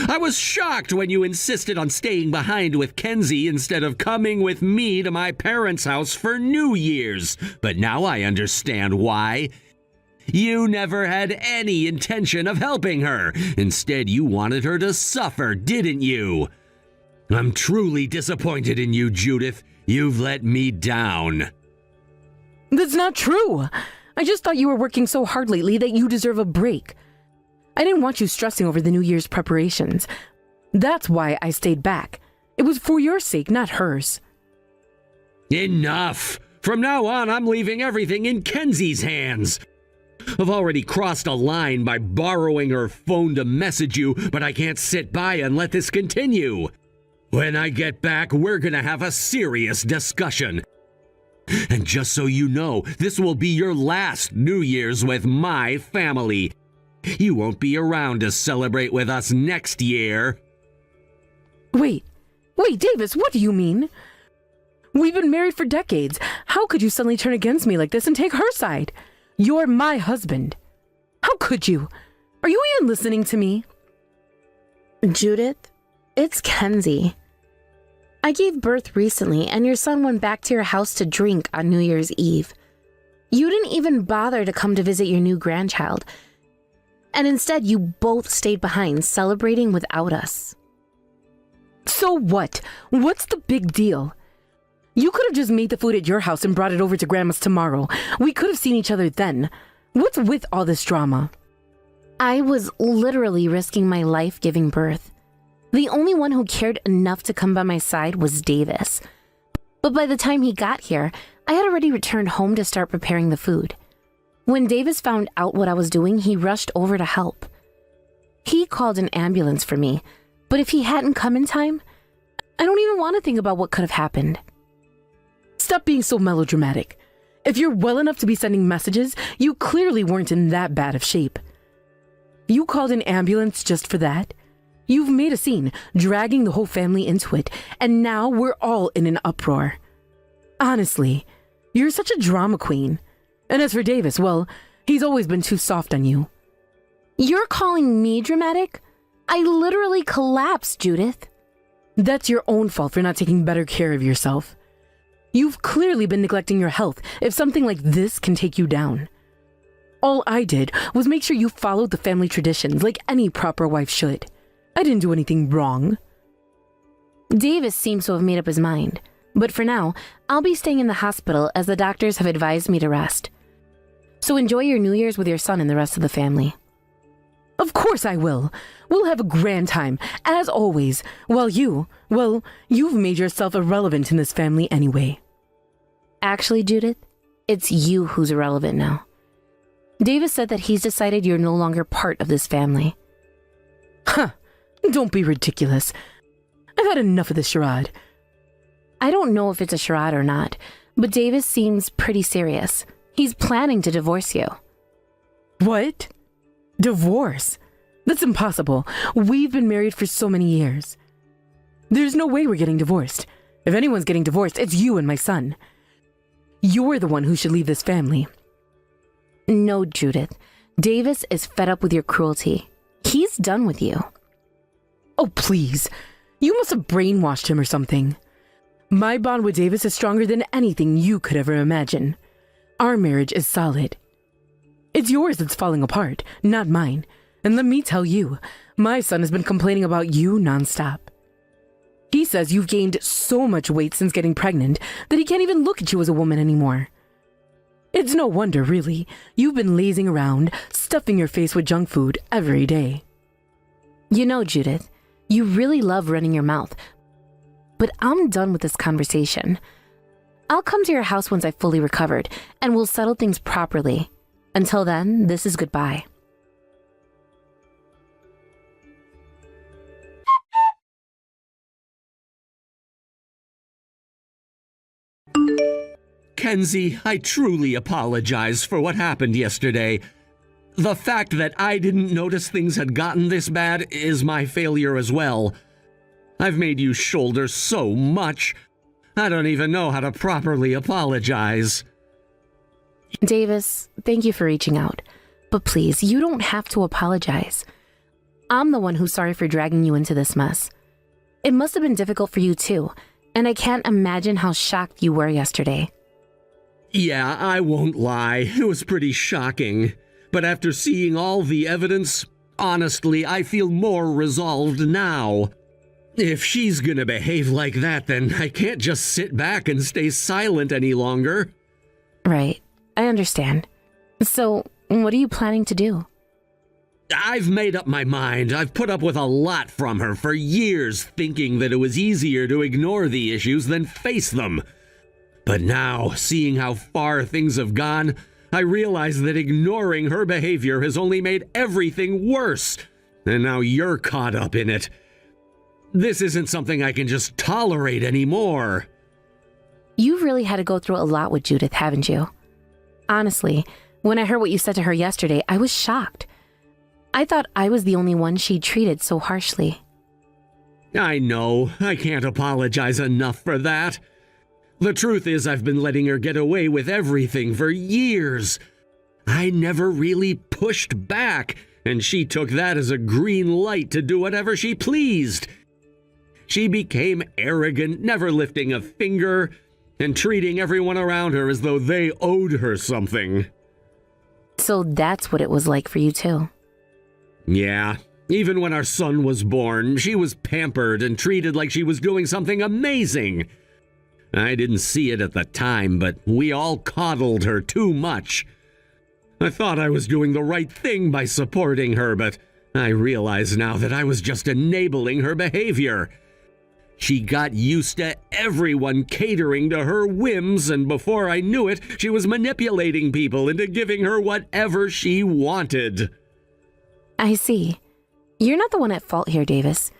I was shocked when you insisted on staying behind with Kenzie instead of coming with me to my parents' house for New Year's. But now I understand why. You never had any intention of helping her. Instead, you wanted her to suffer, didn't you? I'm truly disappointed in you, Judith. You've let me down. That's not true. I just thought you were working so hard lately that you deserve a break. I didn't want you stressing over the New Year's preparations. That's why I stayed back. It was for your sake, not hers. Enough! From now on, I'm leaving everything in Kenzie's hands. I've already crossed a line by borrowing her phone to message you, but I can't sit by and let this continue. When I get back, we're gonna have a serious discussion. And just so you know, this will be your last New Year's with my family. You won't be around to celebrate with us next year. Wait, Davis, what do you mean? We've been married for decades. How could you suddenly turn against me like this and take her side? You're my husband. How could you? Are you even listening to me? Judith, it's Kenzie. I gave birth recently, and your son went back to your house to drink on New Year's Eve. You didn't even bother to come to visit your new grandchild, and instead you both stayed behind celebrating without us. So what? What's the big deal? You could have just made the food at your house and brought it over to Grandma's tomorrow. We could have seen each other then. What's with all this drama? I was literally risking my life giving birth. The only one who cared enough to come by my side was Davis. But by the time he got here, I had already returned home to start preparing the food. When Davis found out what I was doing, he rushed over to help. He called an ambulance for me, but if he hadn't come in time, I don't even want to think about what could have happened. Stop being so melodramatic. If you're well enough to be sending messages, you clearly weren't in that bad of shape. You called an ambulance just for that? You've made a scene, dragging the whole family into it, and now we're all in an uproar. Honestly, you're such a drama queen. And as for Davis, well, he's always been too soft on you. You're calling me dramatic? I literally collapsed, Judith. That's your own fault for not taking better care of yourself. You've clearly been neglecting your health if something like this can take you down. All I did was make sure you followed the family traditions like any proper wife should. I didn't do anything wrong. Davis seems to have made up his mind, but for now, I'll be staying in the hospital as the doctors have advised me to rest. So enjoy your New Year's with your son and the rest of the family. Of course I will. We'll have a grand time, as always, while you've made yourself irrelevant in this family anyway. Actually, Judith, it's you who's irrelevant now. Davis said that he's decided you're no longer part of this family. Huh. Don't be ridiculous. I've had enough of this charade. I don't know if it's a charade or not, but Davis seems pretty serious. He's planning to divorce you. What? Divorce? That's impossible. We've been married for so many years. There's no way we're getting divorced. If anyone's getting divorced, it's you and my son. You're the one who should leave this family. No, Judith. Davis is fed up with your cruelty. He's done with you. Oh, please. You must have brainwashed him or something. My bond with Davis is stronger than anything you could ever imagine. Our marriage is solid. It's yours that's falling apart, not mine. And let me tell you, my son has been complaining about you nonstop. He says you've gained so much weight since getting pregnant that he can't even look at you as a woman anymore. It's no wonder, really. You've been lazing around, stuffing your face with junk food every day. You know, Judith, you really love running your mouth. But I'm done with this conversation. I'll come to your house once I've fully recovered, and we'll settle things properly. Until then, this is goodbye. Kenzie, I truly apologize for what happened yesterday. The fact that I didn't notice things had gotten this bad is my failure as well. I've made you shoulder so much. I don't even know how to properly apologize. Davis, thank you for reaching out. But please, you don't have to apologize. I'm the one who's sorry for dragging you into this mess. It must have been difficult for you too, and I can't imagine how shocked you were yesterday. Yeah, I won't lie. It was pretty shocking. But after seeing all the evidence, honestly, I feel more resolved now. If she's gonna behave like that, then I can't just sit back and stay silent any longer. Right. I understand. So, what are you planning to do? I've made up my mind. I've put up with a lot from her for years, thinking that it was easier to ignore the issues than face them. But now, seeing how far things have gone, I realize that ignoring her behavior has only made everything worse. And now you're caught up in it. This isn't something I can just tolerate anymore. You've really had to go through a lot with Judith, haven't you? Honestly, when I heard what you said to her yesterday, I was shocked. I thought I was the only one she treated so harshly. I know. I can't apologize enough for that. The truth is, I've been letting her get away with everything for years. I never really pushed back, and she took that as a green light to do whatever she pleased. She became arrogant, never lifting a finger, and treating everyone around her as though they owed her something. So that's what it was like for you too. Yeah, even when our son was born, she was pampered and treated like she was doing something amazing. I didn't see it at the time, but we all coddled her too much. I thought I was doing the right thing by supporting her, but I realize now that I was just enabling her behavior. She got used to everyone catering to her whims, and before I knew it, she was manipulating people into giving her whatever she wanted. I see. You're not the one at fault here, Davis.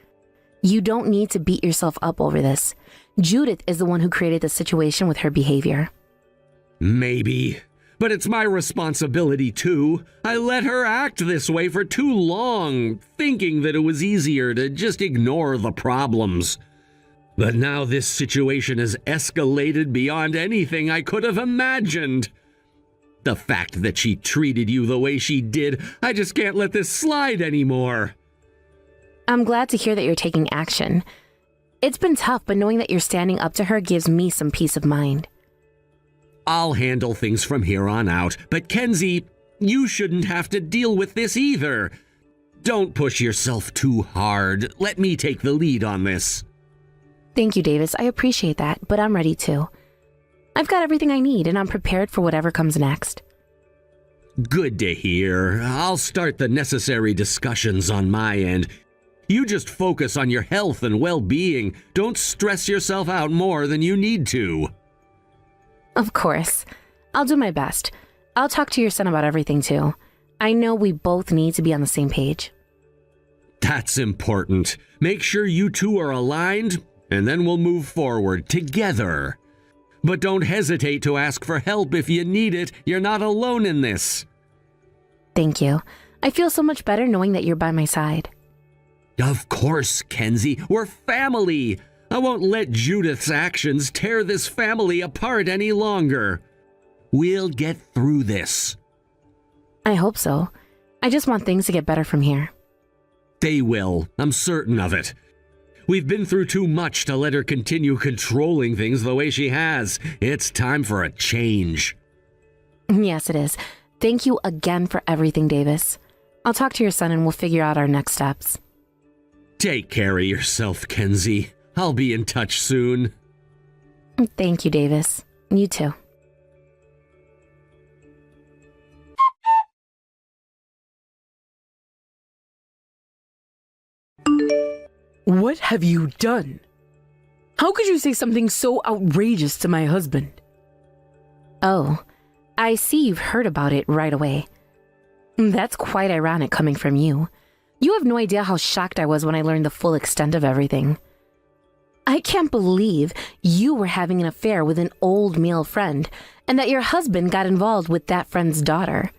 You don't need to beat yourself up over this. Judith is the one who created the situation with her behavior. Maybe, but it's my responsibility too. I let her act this way for too long, thinking that it was easier to just ignore the problems. But now this situation has escalated beyond anything I could have imagined. The fact that she treated you the way she did, I just can't let this slide anymore. I'm glad to hear that you're taking action. It's been tough, but knowing that you're standing up to her gives me some peace of mind. I'll handle things from here on out, but Kenzie, you shouldn't have to deal with this either. Don't push yourself too hard. Let me take the lead on this. Thank you, Davis. I appreciate that, but I'm ready too. I've got everything I need, and I'm prepared for whatever comes next. Good to hear. I'll start the necessary discussions on my end. You just focus on your health and well-being. Don't stress yourself out more than you need to. Of course. I'll do my best. I'll talk to your son about everything too. I know we both need to be on the same page. That's important. Make sure you two are aligned, and then we'll move forward together. But don't hesitate to ask for help if you need it. You're not alone in this. Thank you. I feel so much better knowing that you're by my side. Of course, Kenzie. We're family. I won't let Judith's actions tear this family apart any longer. We'll get through this. I hope so. I just want things to get better from here. They will. I'm certain of it. We've been through too much to let her continue controlling things the way she has. It's time for a change. Yes, it is. Thank you again for everything, Davis. I'll talk to your son and we'll figure out our next steps. Take care of yourself, Kenzie. I'll be in touch soon. Thank you, Davis. You too. What have you done? How could you say something so outrageous to my husband? Oh, I see you've heard about it right away. That's quite ironic coming from you. You have no idea how shocked I was when I learned the full extent of everything. I can't believe you were having an affair with an old male friend and that your husband got involved with that friend's daughter.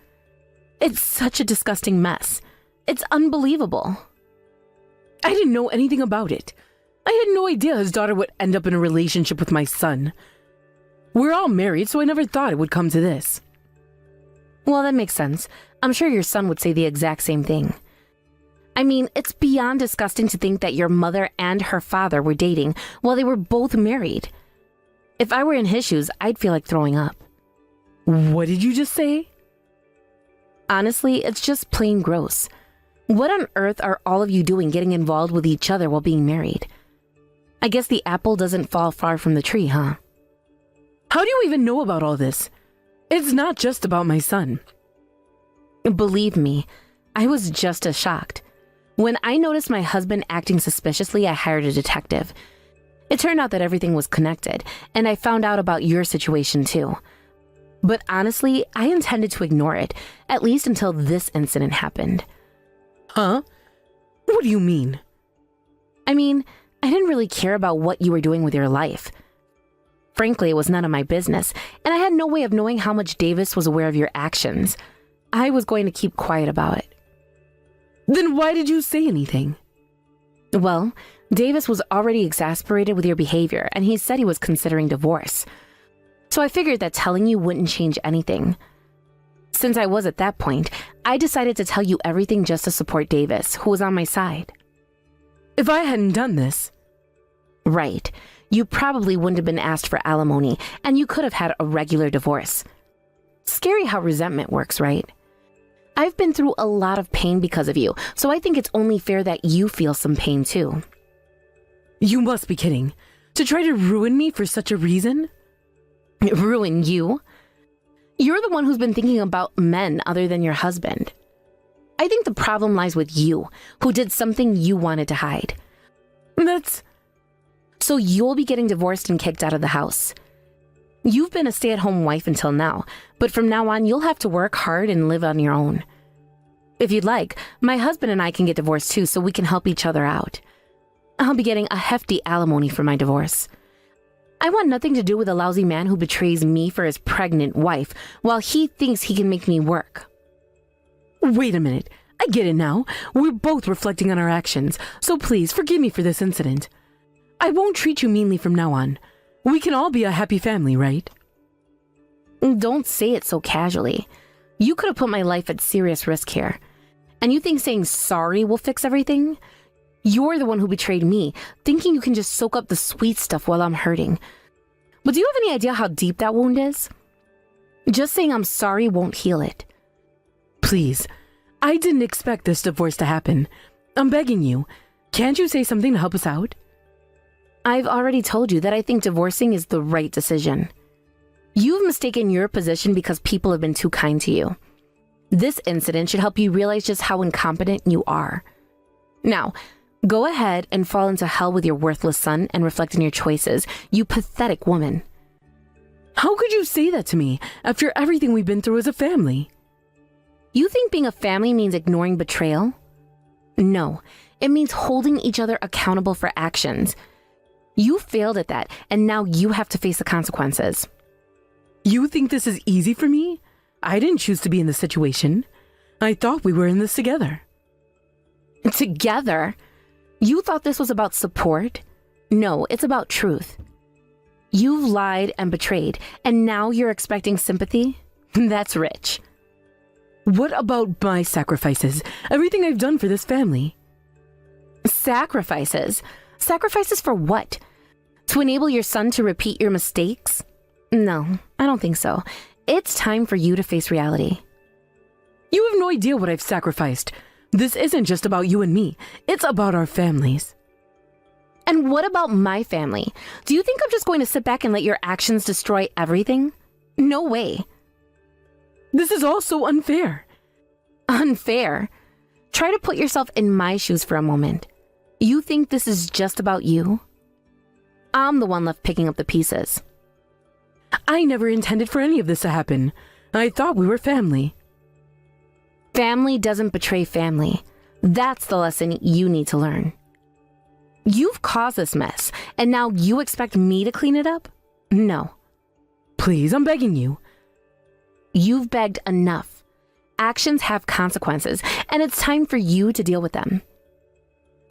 It's such a disgusting mess. It's unbelievable. I didn't know anything about it. I had no idea his daughter would end up in a relationship with my son. We're all married, so I never thought it would come to this. Well, that makes sense. I'm sure your son would say the exact same thing. I mean, it's beyond disgusting to think that your mother and her father were dating while they were both married. If I were in his shoes, I'd feel like throwing up. What did you just say? Honestly, it's just plain gross. What on earth are all of you doing getting involved with each other while being married? I guess the apple doesn't fall far from the tree, huh? How do you even know about all this? It's not just about my son. Believe me, I was just as shocked. When I noticed my husband acting suspiciously, I hired a detective. It turned out that everything was connected, and I found out about your situation too. But honestly, I intended to ignore it, at least until this incident happened. Huh? What do you mean? I mean, I didn't really care about what you were doing with your life. Frankly, it was none of my business, and I had no way of knowing how much Davis was aware of your actions. I was going to keep quiet about it. Then why did you say anything? Well, Davis was already exasperated with your behavior, and he said he was considering divorce. So I figured that telling you wouldn't change anything. Since I was at that point, I decided to tell you everything just to support Davis, who was on my side. If I hadn't done this... Right. You probably wouldn't have been asked for alimony, and you could have had a regular divorce. Scary how resentment works, right? I've been through a lot of pain because of you, so I think it's only fair that you feel some pain too. You must be kidding. To try to ruin me for such a reason? Ruin you? You're the one who's been thinking about men other than your husband. I think the problem lies with you, who did something you wanted to hide. So you'll be getting divorced and kicked out of the house. You've been a stay-at-home wife until now, but from now on, you'll have to work hard and live on your own. If you'd like, my husband and I can get divorced too, so we can help each other out. I'll be getting a hefty alimony for my divorce. I want nothing to do with a lousy man who betrays me for his pregnant wife, while he thinks he can make me work. Wait a minute. I get it now. We're both reflecting on our actions, so please forgive me for this incident. I won't treat you meanly from now on. We can all be a happy family, right? Don't say it so casually. You could have put my life at serious risk here. And you think saying sorry will fix everything? You're the one who betrayed me, thinking you can just soak up the sweet stuff while I'm hurting. But do you have any idea how deep that wound is? Just saying I'm sorry won't heal it. Please, I didn't expect this divorce to happen. I'm begging you. Can't you say something to help us out? I've already told you that I think divorcing is the right decision. You've mistaken your position because people have been too kind to you. This incident should help you realize just how incompetent you are. Now, go ahead and fall into hell with your worthless son and reflect on your choices, you pathetic woman. How could you say that to me after everything we've been through as a family? You think being a family means ignoring betrayal? No, it means holding each other accountable for actions. You failed at that, and now you have to face the consequences. You think this is easy for me? I didn't choose to be in this situation. I thought we were in this together. Together? You thought this was about support? No, it's about truth. You've lied and betrayed, and now you're expecting sympathy? That's rich. What about my sacrifices? Everything I've done for this family. Sacrifices? Sacrifices for what? To enable your son to repeat your mistakes? No, I don't think so. It's time for you to face reality. You have no idea what I've sacrificed. This isn't just about you and me. It's about our families. And what about my family? Do you think I'm just going to sit back and let your actions destroy everything? No way. This is all so unfair. Unfair? Try to put yourself in my shoes for a moment. You think this is just about you? I'm the one left picking up the pieces. I never intended for any of this to happen. I thought we were family. Family doesn't betray family. That's the lesson you need to learn. You've caused this mess, and now you expect me to clean it up? No. Please, I'm begging you. You've begged enough. Actions have consequences, and it's time for you to deal with them.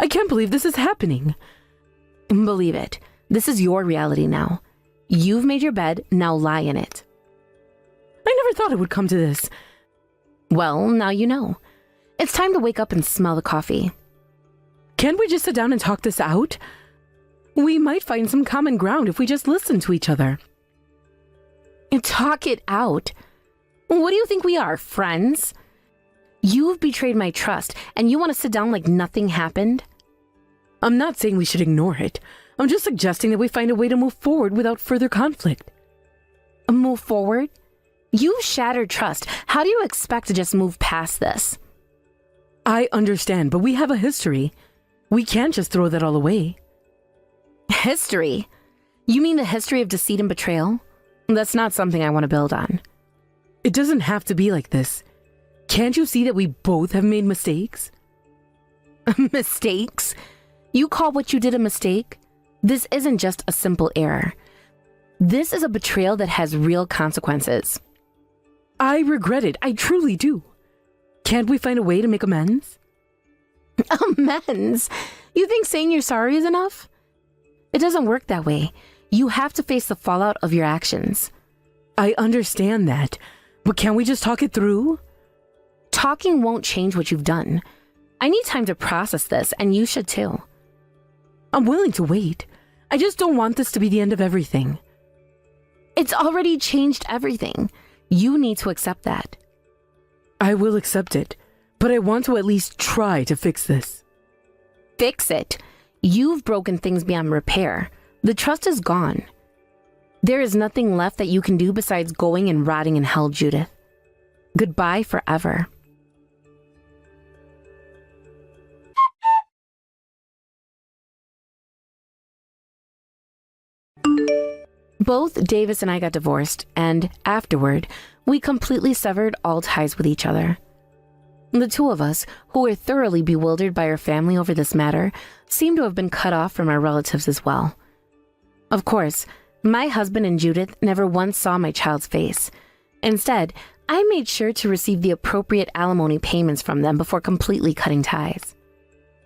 I can't believe this is happening. Believe it. This is your reality now. You've made your bed, now lie in it. I never thought it would come to this. Well, now you know. It's time to wake up and smell the coffee. Can't we just sit down and talk this out? We might find some common ground if we just listen to each other. Talk it out? What do you think we are, friends? You've betrayed my trust, and you want to sit down like nothing happened? I'm not saying we should ignore it. I'm just suggesting that we find a way to move forward without further conflict. Move forward? You shattered trust. How do you expect to just move past this? I understand, but we have a history. We can't just throw that all away. History? You mean the history of deceit and betrayal? That's not something I want to build on. It doesn't have to be like this. Can't you see that we both have made mistakes? Mistakes? You call what you did a mistake? This isn't just a simple error. This is a betrayal that has real consequences. I regret it. I truly do. Can't we find a way to make amends? Amends? You think saying you're sorry is enough? It doesn't work that way. You have to face the fallout of your actions. I understand that, but can't we just talk it through? Talking won't change what you've done. I need time to process this, and you should too. I'm willing to wait. I just don't want this to be the end of everything. It's already changed everything. You need to accept that. I will accept it, but I want to at least try to fix this. Fix it? You've broken things beyond repair. The trust is gone. There is nothing left that you can do besides going and rotting in hell, Judith. Goodbye forever. Both Davis and I got divorced, and afterward, we completely severed all ties with each other. The two of us, who were thoroughly bewildered by our family over this matter, seemed to have been cut off from our relatives as well. Of course, my husband and Judith never once saw my child's face. Instead, I made sure to receive the appropriate alimony payments from them before completely cutting ties.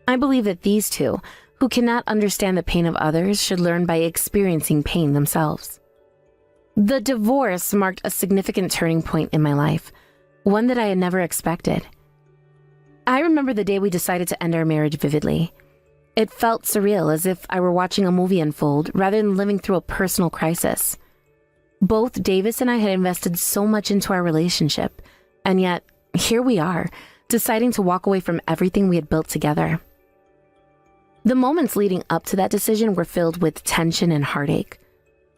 I believe that these two, who cannot understand the pain of others, should learn by experiencing pain themselves. The divorce marked a significant turning point in my life, one that I had never expected. I remember the day we decided to end our marriage vividly. It felt surreal, as if I were watching a movie unfold rather than living through a personal crisis. Both Davis and I had invested so much into our relationship, and yet, here we are, deciding to walk away from everything we had built together. The moments leading up to that decision were filled with tension and heartache.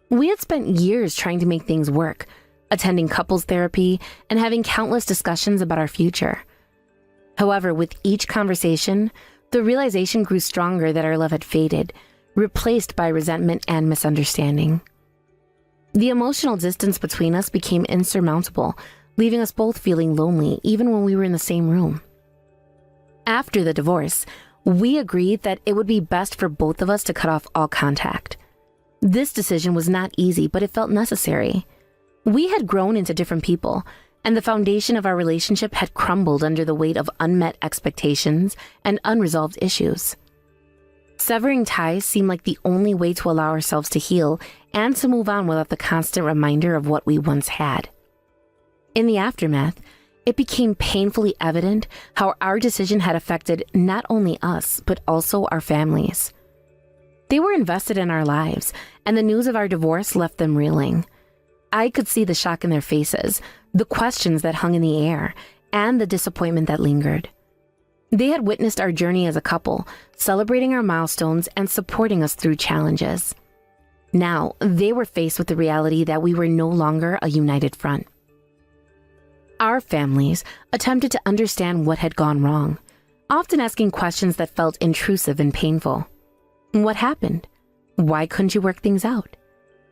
We had spent years trying to make things work, attending couples therapy, and having countless discussions about our future. However, with each conversation, the realization grew stronger that our love had faded, replaced by resentment and misunderstanding. The emotional distance between us became insurmountable, leaving us both feeling lonely even when we were in the same room. After the divorce, we agreed that it would be best for both of us to cut off all contact. This decision was not easy, but it felt necessary. We had grown into different people, and the foundation of our relationship had crumbled under the weight of unmet expectations and unresolved issues. Severing ties seemed like the only way to allow ourselves to heal and to move on without the constant reminder of what we once had. In the aftermath, it became painfully evident how our decision had affected not only us, but also our families. They were invested in our lives, and the news of our divorce left them reeling. I could see the shock in their faces, the questions that hung in the air, and the disappointment that lingered. They had witnessed our journey as a couple, celebrating our milestones and supporting us through challenges. Now, they were faced with the reality that we were no longer a united front. Our families attempted to understand what had gone wrong, often asking questions that felt intrusive and painful. What happened? Why couldn't you work things out?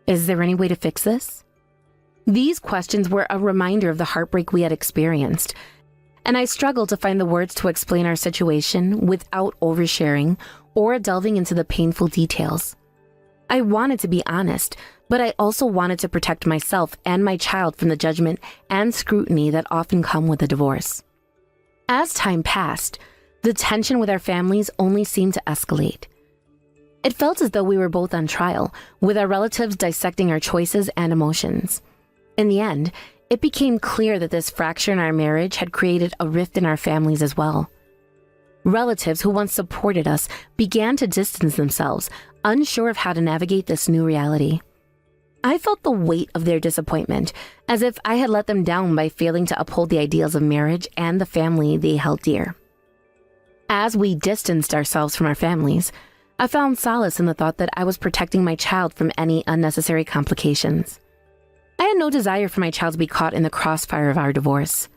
Is there any way to fix this? These questions were a reminder of the heartbreak we had experienced, and I struggled to find the words to explain our situation without oversharing or delving into the painful details. I wanted to be honest, but I also wanted to protect myself and my child from the judgment and scrutiny that often come with a divorce. As time passed, the tension with our families only seemed to escalate. It felt as though we were both on trial, with our relatives dissecting our choices and emotions. In the end, it became clear that this fracture in our marriage had created a rift in our families as well. Relatives who once supported us began to distance themselves, unsure of how to navigate this new reality. I felt the weight of their disappointment, as if I had let them down by failing to uphold the ideals of marriage and the family they held dear. As we distanced ourselves from our families, I found solace in the thought that I was protecting my child from any unnecessary complications. I had no desire for my child to be caught in the crossfire of our divorce.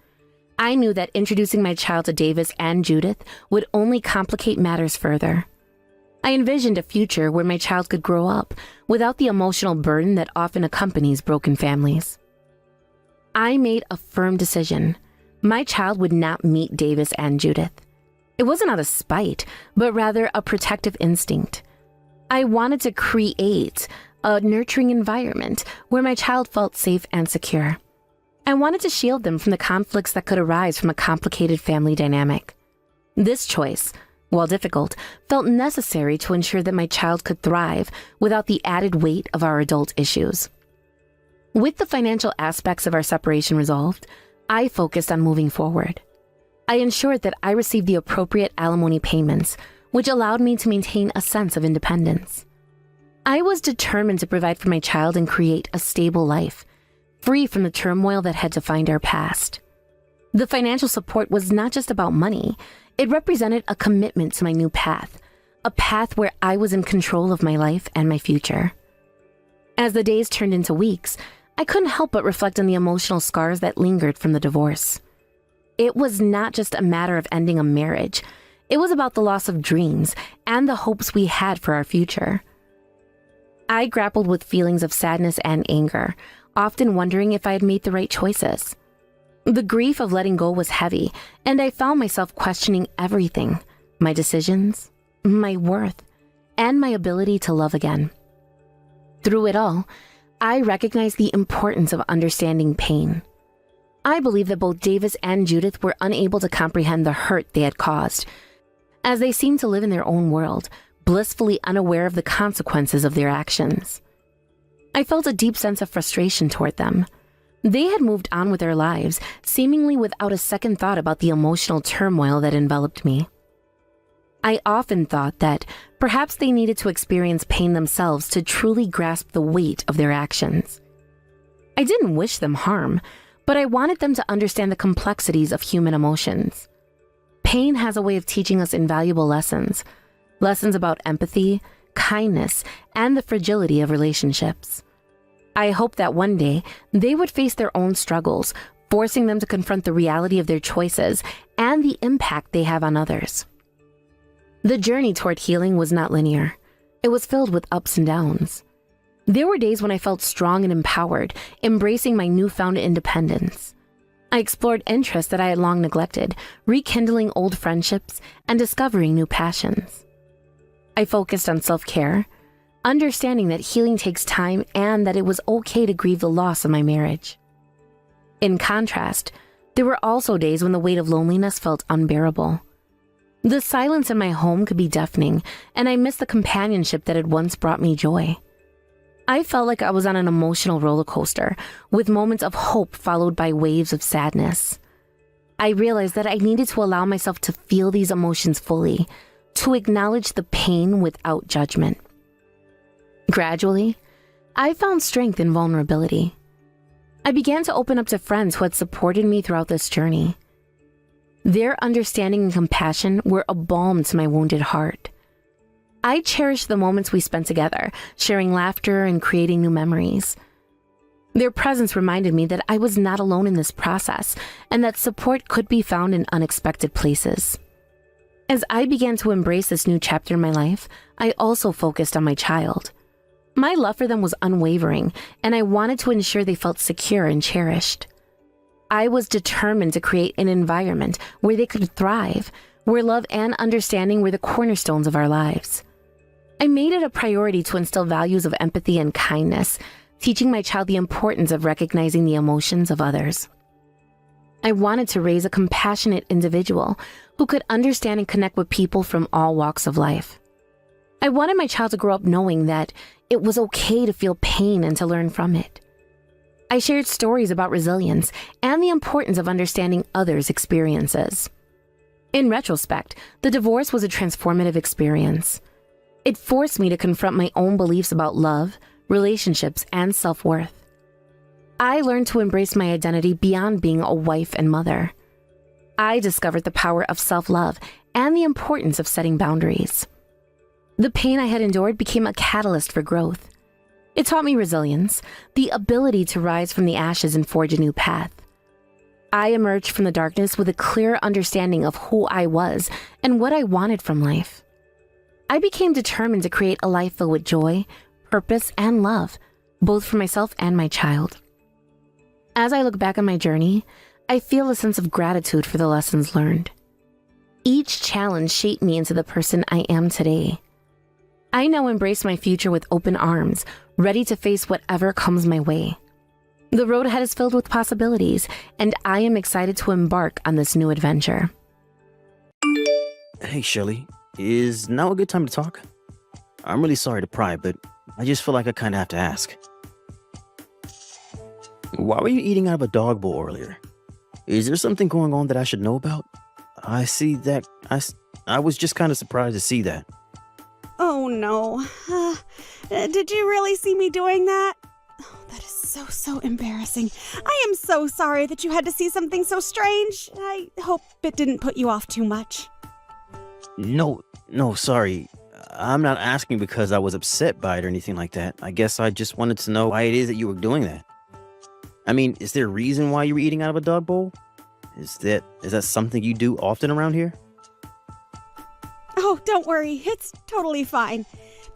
I knew that introducing my child to Davis and Judith would only complicate matters further. I envisioned a future where my child could grow up without the emotional burden that often accompanies broken families. I made a firm decision. My child would not meet Davis and Judith. It wasn't out of spite, but rather a protective instinct. I wanted to create a nurturing environment where my child felt safe and secure. I wanted to shield them from the conflicts that could arise from a complicated family dynamic. This choice, while difficult, felt necessary to ensure that my child could thrive without the added weight of our adult issues. With the financial aspects of our separation resolved, I focused on moving forward. I ensured that I received the appropriate alimony payments, which allowed me to maintain a sense of independence. I was determined to provide for my child and create a stable life, free from the turmoil that had defined our past. The financial support was not just about money. It represented a commitment to my new path, a path where I was in control of my life and my future. As the days turned into weeks, I couldn't help but reflect on the emotional scars that lingered from the divorce. It was not just a matter of ending a marriage. It was about the loss of dreams and the hopes we had for our future. I grappled with feelings of sadness and anger, often wondering if I had made the right choices. The grief of letting go was heavy, and I found myself questioning everything: my decisions, my worth, and my ability to love again. Through it all, I recognized the importance of understanding pain. I believe that both Davis and Judith were unable to comprehend the hurt they had caused, as they seemed to live in their own world, blissfully unaware of the consequences of their actions. I felt a deep sense of frustration toward them. They had moved on with their lives, seemingly without a second thought about the emotional turmoil that enveloped me. I often thought that perhaps they needed to experience pain themselves to truly grasp the weight of their actions. I didn't wish them harm, but I wanted them to understand the complexities of human emotions. Pain has a way of teaching us invaluable lessons about empathy, kindness, and the fragility of relationships. I hope that one day they would face their own struggles, forcing them to confront the reality of their choices and the impact they have on others. The journey toward healing was not linear. It was filled with ups and downs. There were days when I felt strong and empowered, embracing my newfound independence. I explored interests that I had long neglected, rekindling old friendships and discovering new passions. I focused on self-care, understanding that healing takes time and that it was okay to grieve the loss of my marriage. In contrast, there were also days when the weight of loneliness felt unbearable. The silence in my home could be deafening, and I missed the companionship that had once brought me joy. I felt like I was on an emotional roller coaster, with moments of hope followed by waves of sadness. I realized that I needed to allow myself to feel these emotions fully, to acknowledge the pain without judgment. Gradually, I found strength in vulnerability. I began to open up to friends who had supported me throughout this journey. Their understanding and compassion were a balm to my wounded heart. I cherished the moments we spent together, sharing laughter and creating new memories. Their presence reminded me that I was not alone in this process and that support could be found in unexpected places. As I began to embrace this new chapter in my life, I also focused on my child. My love for them was unwavering, and I wanted to ensure they felt secure and cherished. I was determined to create an environment where they could thrive, where love and understanding were the cornerstones of our lives. I made it a priority to instill values of empathy and kindness, teaching my child the importance of recognizing the emotions of others. I wanted to raise a compassionate individual who could understand and connect with people from all walks of life. I wanted my child to grow up knowing that it was okay to feel pain and to learn from it. I shared stories about resilience and the importance of understanding others' experiences. In retrospect, the divorce was a transformative experience. It forced me to confront my own beliefs about love, relationships, and self-worth. I learned to embrace my identity beyond being a wife and mother. I discovered the power of self-love and the importance of setting boundaries. The pain I had endured became a catalyst for growth. It taught me resilience, the ability to rise from the ashes and forge a new path. I emerged from the darkness with a clear understanding of who I was and what I wanted from life. I became determined to create a life filled with joy, purpose, and love, both for myself and my child. As I look back on my journey, I feel a sense of gratitude for the lessons learned. Each challenge shaped me into the person I am today. I now embrace my future with open arms, ready to face whatever comes my way. The road ahead is filled with possibilities, and I am excited to embark on this new adventure. Hey, Shelly. Is now a good time to talk? I'm really sorry to pry, but I just feel like I kind of have to ask. Why were you eating out of a dog bowl earlier? Is there something going on that I should know about? I see that. I was just kind of surprised to see that. Oh no. Did you really see me doing that? Oh, that is so embarrassing. I am so sorry that you had to see something so strange. I hope it didn't put you off too much. No, sorry. I'm not asking because I was upset by it or anything like that. I guess I just wanted to know why it is that you were doing that. I mean, is there a reason why you were eating out of a dog bowl? Is that something you do often around here? Oh, don't worry. It's totally fine.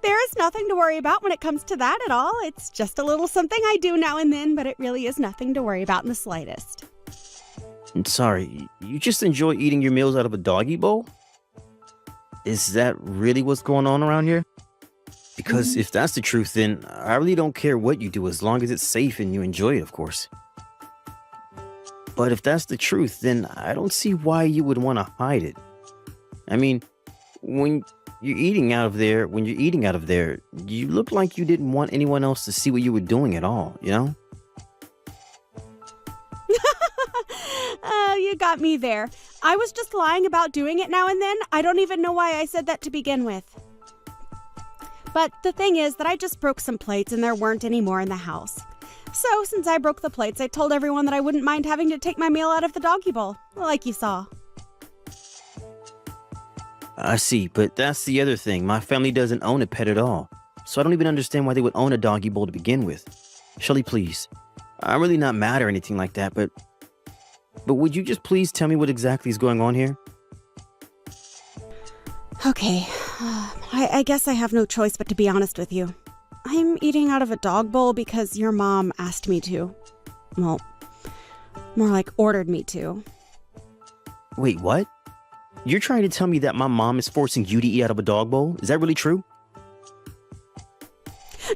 There is nothing to worry about when it comes to that at all. It's just a little something I do now and then, but it really is nothing to worry about in the slightest. I'm sorry, you just enjoy eating your meals out of a doggy bowl? Is that really what's going on around here? Because if that's the truth, then I really don't care what you do as long as it's safe and you enjoy it, of course. But if that's the truth, then I don't see why you would want to hide it. I mean, when you're eating out of there, you look like you didn't want anyone else to see what you were doing at all, you know? You got me there. I was just lying about doing it now and then. I don't even know why I said that to begin with. But the thing is that I just broke some plates and there weren't any more in the house. So since I broke the plates, I told everyone that I wouldn't mind having to take my meal out of the doggy bowl, like you saw. I see, but that's the other thing. My family doesn't own a pet at all. So I don't even understand why they would own a doggy bowl to begin with. Shelly, please. I'm really not mad or anything like that, but would you just please tell me what exactly is going on here? Okay, I guess I have no choice but to be honest with you. I'm eating out of a dog bowl because your mom asked me to. Well, more like ordered me to. Wait, what? You're trying to tell me that my mom is forcing you to eat out of a dog bowl? Is that really true?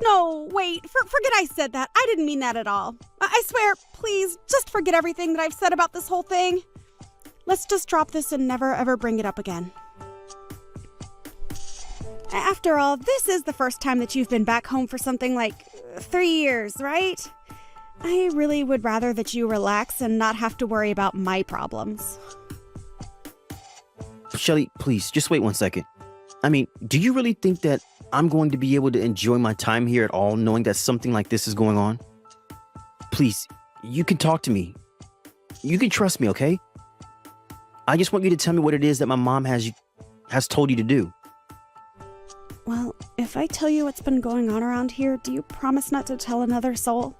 No, wait, forget I said that. I didn't mean that at all. I swear, please, just forget everything that I've said about this whole thing. Let's just drop this and never ever bring it up again. After all, this is the first time that you've been back home for something like 3 years, right? I really would rather that you relax and not have to worry about my problems. Shelly, please, just wait 1 second. I mean, do you really think that I'm going to be able to enjoy my time here at all knowing that something like this is going on? Please, you can talk to me. You can trust me, okay? I just want you to tell me what it is that my mom has told you to do. Well, if I tell you what's been going on around here, do you promise not to tell another soul?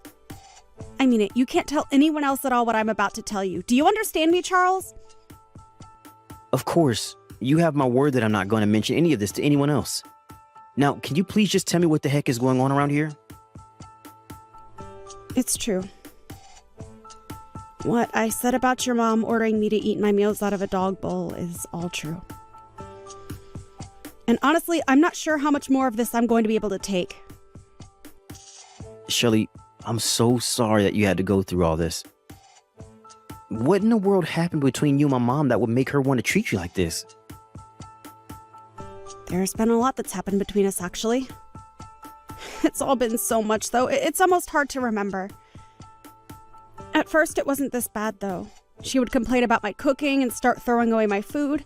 I mean it, you can't tell anyone else at all what I'm about to tell you. Do you understand me, Charles? Of course, you have my word that I'm not going to mention any of this to anyone else. Now, can you please just tell me what the heck is going on around here? It's true. What I said about your mom ordering me to eat my meals out of a dog bowl is all true. And honestly, I'm not sure how much more of this I'm going to be able to take. Shelly, I'm so sorry that you had to go through all this. What in the world happened between you and my mom that would make her want to treat you like this? There's been a lot that's happened between us, actually. It's all been so much, though. It's almost hard to remember. At first, it wasn't this bad, though. She would complain about my cooking and start throwing away my food.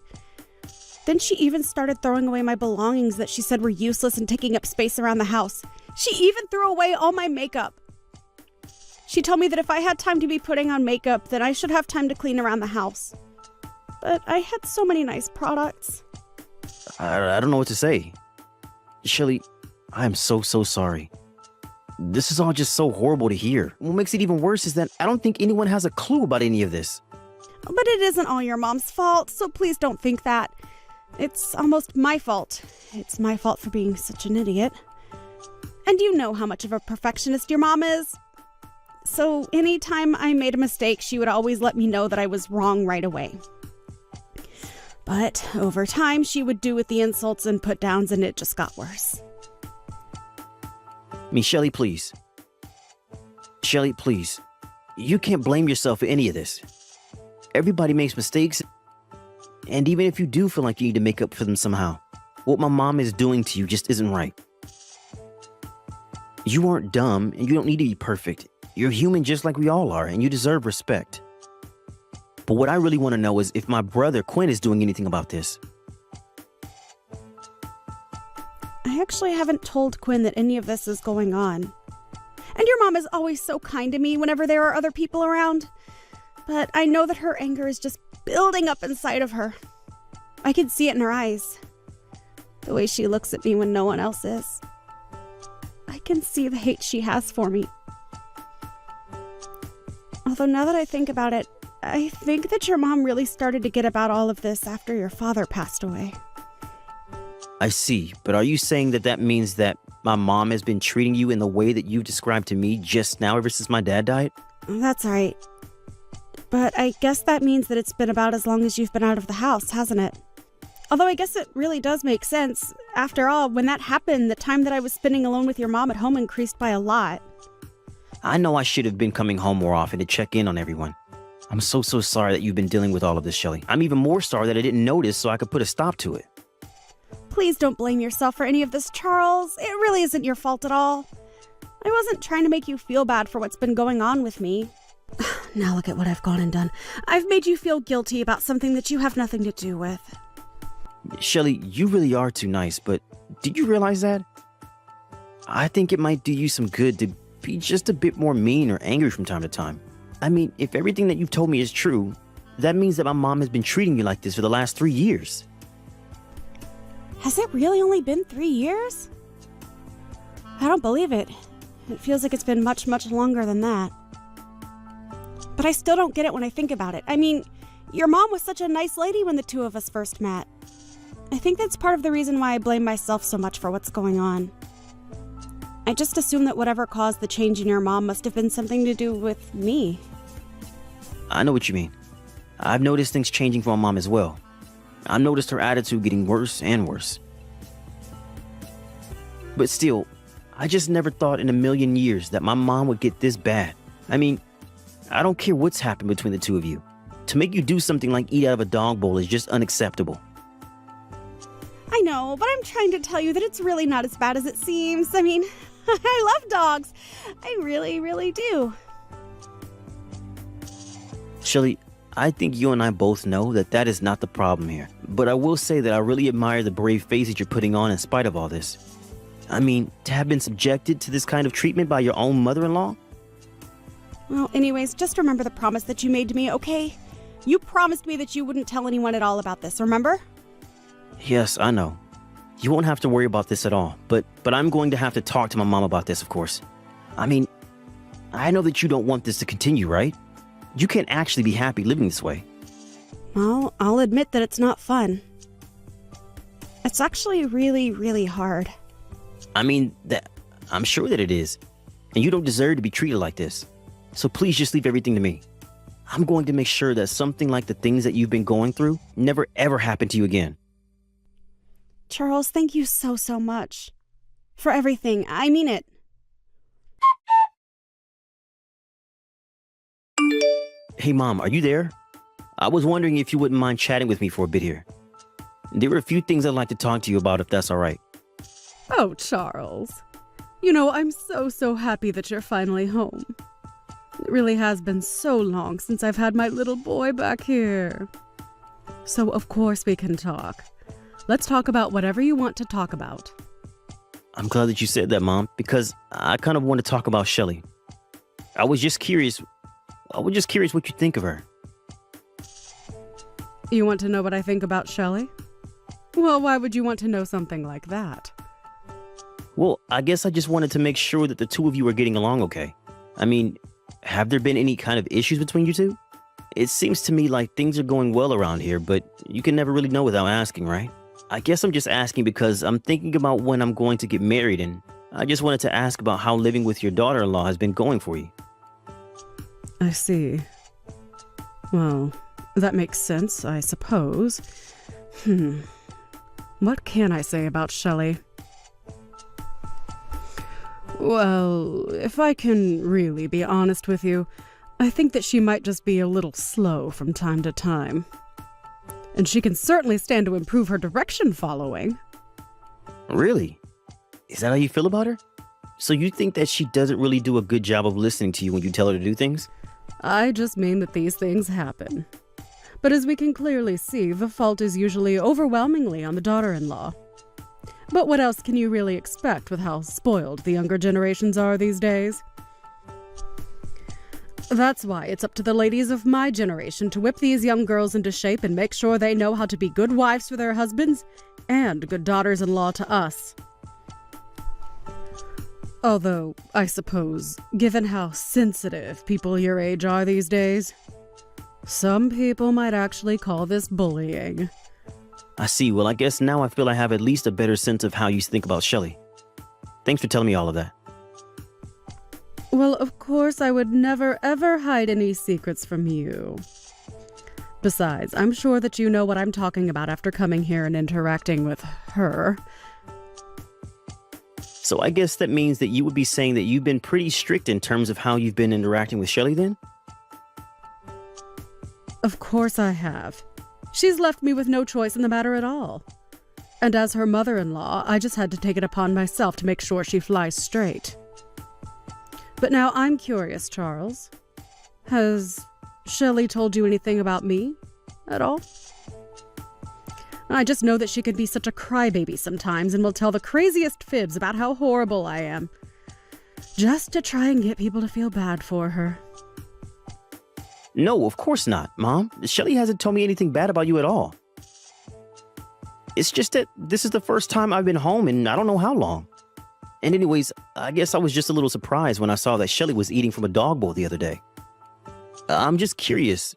Then she even started throwing away my belongings that she said were useless and taking up space around the house. She even threw away all my makeup. She told me that if I had time to be putting on makeup, then I should have time to clean around the house. But I had so many nice products. I don't know what to say. Shelly, I am so sorry. This is all just so horrible to hear. What makes it even worse is that I don't think anyone has a clue about any of this. But it isn't all your mom's fault, so please don't think that. It's almost my fault. It's my fault for being such an idiot. And you know how much of a perfectionist your mom is. So anytime I made a mistake, she would always let me know that I was wrong right away. But over time, she would do with the insults and put downs, and it just got worse. Shelly, please. Shelly, please. You can't blame yourself for any of this. Everybody makes mistakes, and even if you do feel like you need to make up for them somehow, what my mom is doing to you just isn't right. You aren't dumb, and you don't need to be perfect. You're human just like we all are, and you deserve respect. But what I really want to know is if my brother Quinn is doing anything about this. I actually haven't told Quinn that any of this is going on. And your mom is always so kind to me whenever there are other people around. But I know that her anger is just building up inside of her. I can see it in her eyes. The way she looks at me when no one else is. I can see the hate she has for me. Although now that I think about it, I think that your mom really started to get about all of this after your father passed away. I see, but are you saying that that means that my mom has been treating you in the way that you described to me just now ever since my dad died? That's right. But I guess that means that it's been about as long as you've been out of the house, hasn't it? Although I guess it really does make sense. After all, when that happened, the time that I was spending alone with your mom at home increased by a lot. I know I should have been coming home more often to check in on everyone. I'm so sorry that you've been dealing with all of this, Shelly. I'm even more sorry that I didn't notice so I could put a stop to it. Please don't blame yourself for any of this, Charles. It really isn't your fault at all. I wasn't trying to make you feel bad for what's been going on with me. Now look at what I've gone and done. I've made you feel guilty about something that you have nothing to do with. Shelly, you really are too nice, but did you realize that? I think it might do you some good to be just a bit more mean or angry from time to time. I mean, if everything that you've told me is true, that means that my mom has been treating you like this for the last 3 years. Has it really only been 3 years? I don't believe it. It feels like it's been much longer than that. But I still don't get it when I think about it. I mean, your mom was such a nice lady when the two of us first met. I think that's part of the reason why I blame myself so much for what's going on. I just assume that whatever caused the change in your mom must have been something to do with me. I know what you mean. I've noticed things changing for my mom as well. I've noticed her attitude getting worse and worse. But still, I just never thought in a million years that my mom would get this bad. I mean, I don't care what's happened between the two of you. To make you do something like eat out of a dog bowl is just unacceptable. I know, but I'm trying to tell you that it's really not as bad as it seems. I mean, I love dogs. I really do. Shelly, I think you and I both know that that is not the problem here. But I will say that I really admire the brave face that you're putting on in spite of all this. I mean, to have been subjected to this kind of treatment by your own mother-in-law? Well, anyways, just remember the promise that you made to me, okay? You promised me that you wouldn't tell anyone at all about this, remember? Yes, I know. You won't have to worry about this at all, but I'm going to have to talk to my mom about this, of course. I mean, I know that you don't want this to continue, right? You can't actually be happy living this way. Well, I'll admit that it's not fun. It's actually really hard. I mean, I'm sure that it is. And you don't deserve to be treated like this. So please just leave everything to me. I'm going to make sure that something like the things that you've been going through never ever happen to you again. Charles, thank you so much. For everything. I mean it. Hey, Mom, are you there? I was wondering if you wouldn't mind chatting with me for a bit here. There were a few things I'd like to talk to you about, if that's all right. Oh, Charles. You know, I'm so happy that you're finally home. It really has been so long since I've had my little boy back here. So, of course, we can talk. Let's talk about whatever you want to talk about. I'm glad that you said that, Mom, because I kind of want to talk about Shelly. I was just curious what you think of her. You want to know what I think about Shelley? Well, why would you want to know something like that? Well, I guess I just wanted to make sure that the two of you are getting along okay. I mean, have there been any kind of issues between you two? It seems to me like things are going well around here, but you can never really know without asking, right? I guess I'm just asking because I'm thinking about when I'm going to get married, and I just wanted to ask about how living with your daughter-in-law has been going for you. I see. Well, that makes sense, I suppose. What can I say about Shelley? Well, if I can really be honest with you, I think that she might just be a little slow from time to time. And she can certainly stand to improve her direction following. Really? Is that how you feel about her? So you think that she doesn't really do a good job of listening to you when you tell her to do things? I just mean that these things happen. But as we can clearly see, the fault is usually overwhelmingly on the daughter-in-law. But what else can you really expect with how spoiled the younger generations are these days? That's why it's up to the ladies of my generation to whip these young girls into shape and make sure they know how to be good wives for their husbands and good daughters-in-law to us. Although, I suppose, given how sensitive people your age are these days, some people might actually call this bullying. I see. Well, I guess now I feel I have at least a better sense of how you think about Shelley. Thanks for telling me all of that. Well, of course, I would never ever hide any secrets from you. Besides, I'm sure that you know what I'm talking about after coming here and interacting with her. So I guess that means that you would be saying that you've been pretty strict in terms of how you've been interacting with Shelley then? Of course I have. She's left me with no choice in the matter at all. And as her mother-in-law, I just had to take it upon myself to make sure she flies straight. But now I'm curious, Charles. Has Shelley told you anything about me at all? I just know that she can be such a crybaby sometimes and will tell the craziest fibs about how horrible I am, just to try and get people to feel bad for her. No, of course not, Mom. Shelley hasn't told me anything bad about you at all. It's just that this is the first time I've been home in I don't know how long. And anyways, I guess I was just a little surprised when I saw that Shelley was eating from a dog bowl the other day. I'm just curious.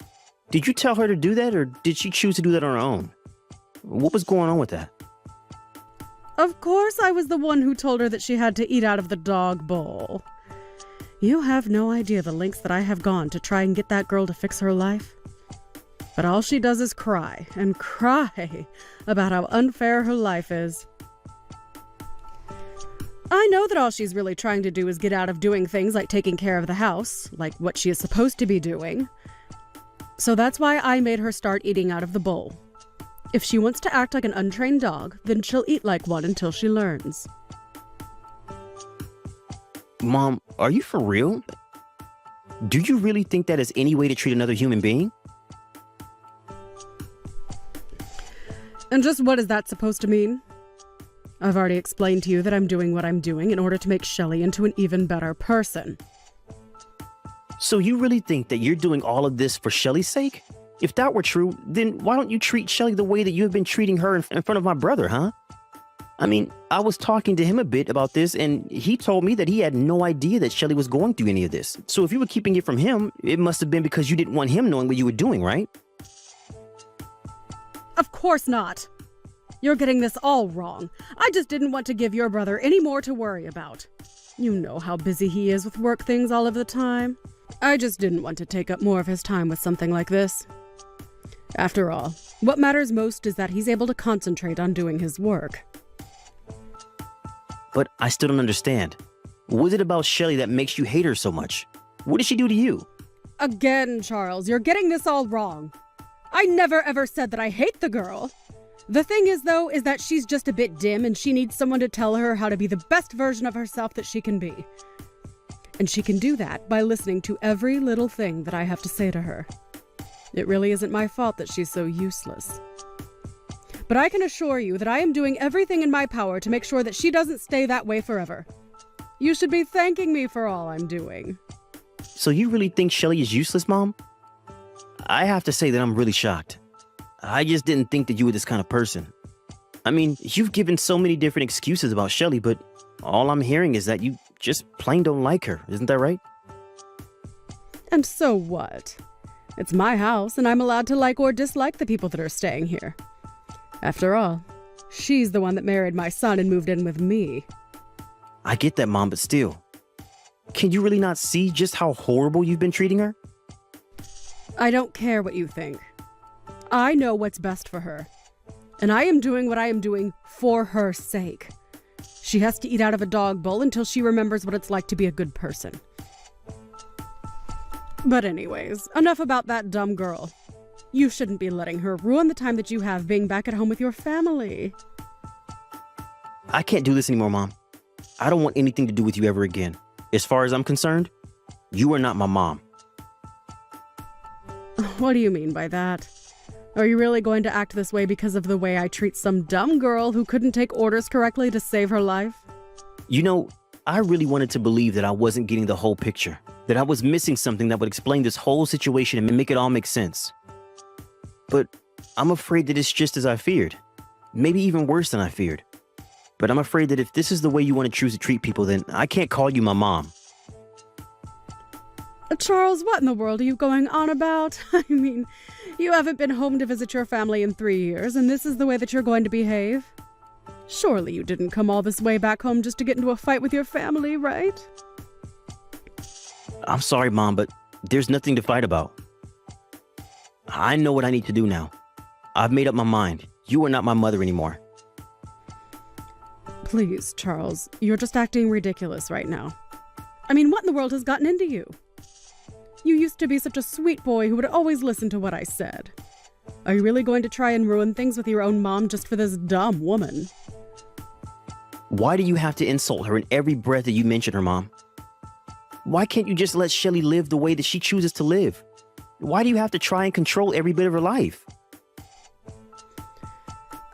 Did you tell her to do that, or did she choose to do that on her own? What was going on with that? Of course I was the one who told her that she had to eat out of the dog bowl. You have no idea the lengths that I have gone to try and get that girl to fix her life. But all she does is cry and cry about how unfair her life is. I know that all she's really trying to do is get out of doing things like taking care of the house, like what she is supposed to be doing. So that's why I made her start eating out of the bowl. If she wants to act like an untrained dog, then she'll eat like one until she learns. Mom, are you for real? Do you really think that is any way to treat another human being? And just what is that supposed to mean? I've already explained to you that I'm doing what I'm doing in order to make Shelley into an even better person. So you really think that you're doing all of this for Shelley's sake? If that were true, then why don't you treat Shelley the way that you have been treating her in front of my brother, huh? I mean, I was talking to him a bit about this, and he told me that he had no idea that Shelley was going through any of this. So if you were keeping it from him, it must have been because you didn't want him knowing what you were doing, right? Of course not. You're getting this all wrong. I just didn't want to give your brother any more to worry about. You know how busy he is with work things all of the time. I just didn't want to take up more of his time with something like this. After all, what matters most is that he's able to concentrate on doing his work. But I still don't understand. What is it about Shelley that makes you hate her so much? What did she do to you? Again, Charles, you're getting this all wrong. I never ever said that I hate the girl. The thing is, though, is that she's just a bit dim and she needs someone to tell her how to be the best version of herself that she can be. And she can do that by listening to every little thing that I have to say to her. It really isn't my fault that she's so useless. But I can assure you that I am doing everything in my power to make sure that she doesn't stay that way forever. You should be thanking me for all I'm doing. So you really think Shelley is useless, Mom? I have to say that I'm really shocked. I just didn't think that you were this kind of person. I mean, you've given so many different excuses about Shelley, but all I'm hearing is that you just plain don't like her. Isn't that right? And so what? It's my house, and I'm allowed to like or dislike the people that are staying here. After all, she's the one that married my son and moved in with me. I get that, Mom, but still. Can you really not see just how horrible you've been treating her? I don't care what you think. I know what's best for her. And I am doing what I am doing for her sake. She has to eat out of a dog bowl until she remembers what it's like to be a good person. But anyways, enough about that dumb girl. You shouldn't be letting her ruin the time that you have being back at home with your family. I can't do this anymore, Mom. I don't want anything to do with you ever again. As far as I'm concerned, you are not my mom. What do you mean by that? Are you really going to act this way because of the way I treat some dumb girl who couldn't take orders correctly to save her life? You know, I really wanted to believe that I wasn't getting the whole picture, that I was missing something that would explain this whole situation and make it all make sense. But I'm afraid that it's just as I feared. Maybe even worse than I feared. But I'm afraid that if this is the way you want to choose to treat people, then I can't call you my mom. Charles, what in the world are you going on about? I mean, you haven't been home to visit your family in 3 years, and this is the way that you're going to behave? Surely you didn't come all this way back home just to get into a fight with your family, right? I'm sorry, Mom, but there's nothing to fight about. I know what I need to do now. I've made up my mind. You are not my mother anymore. Please, Charles, you're just acting ridiculous right now. I mean, what in the world has gotten into you? You used to be such a sweet boy who would always listen to what I said. Are you really going to try and ruin things with your own mom just for this dumb woman? Why do you have to insult her in every breath that you mention her, Mom? Why can't you just let Shelly live the way that she chooses to live? Why do you have to try and control every bit of her life?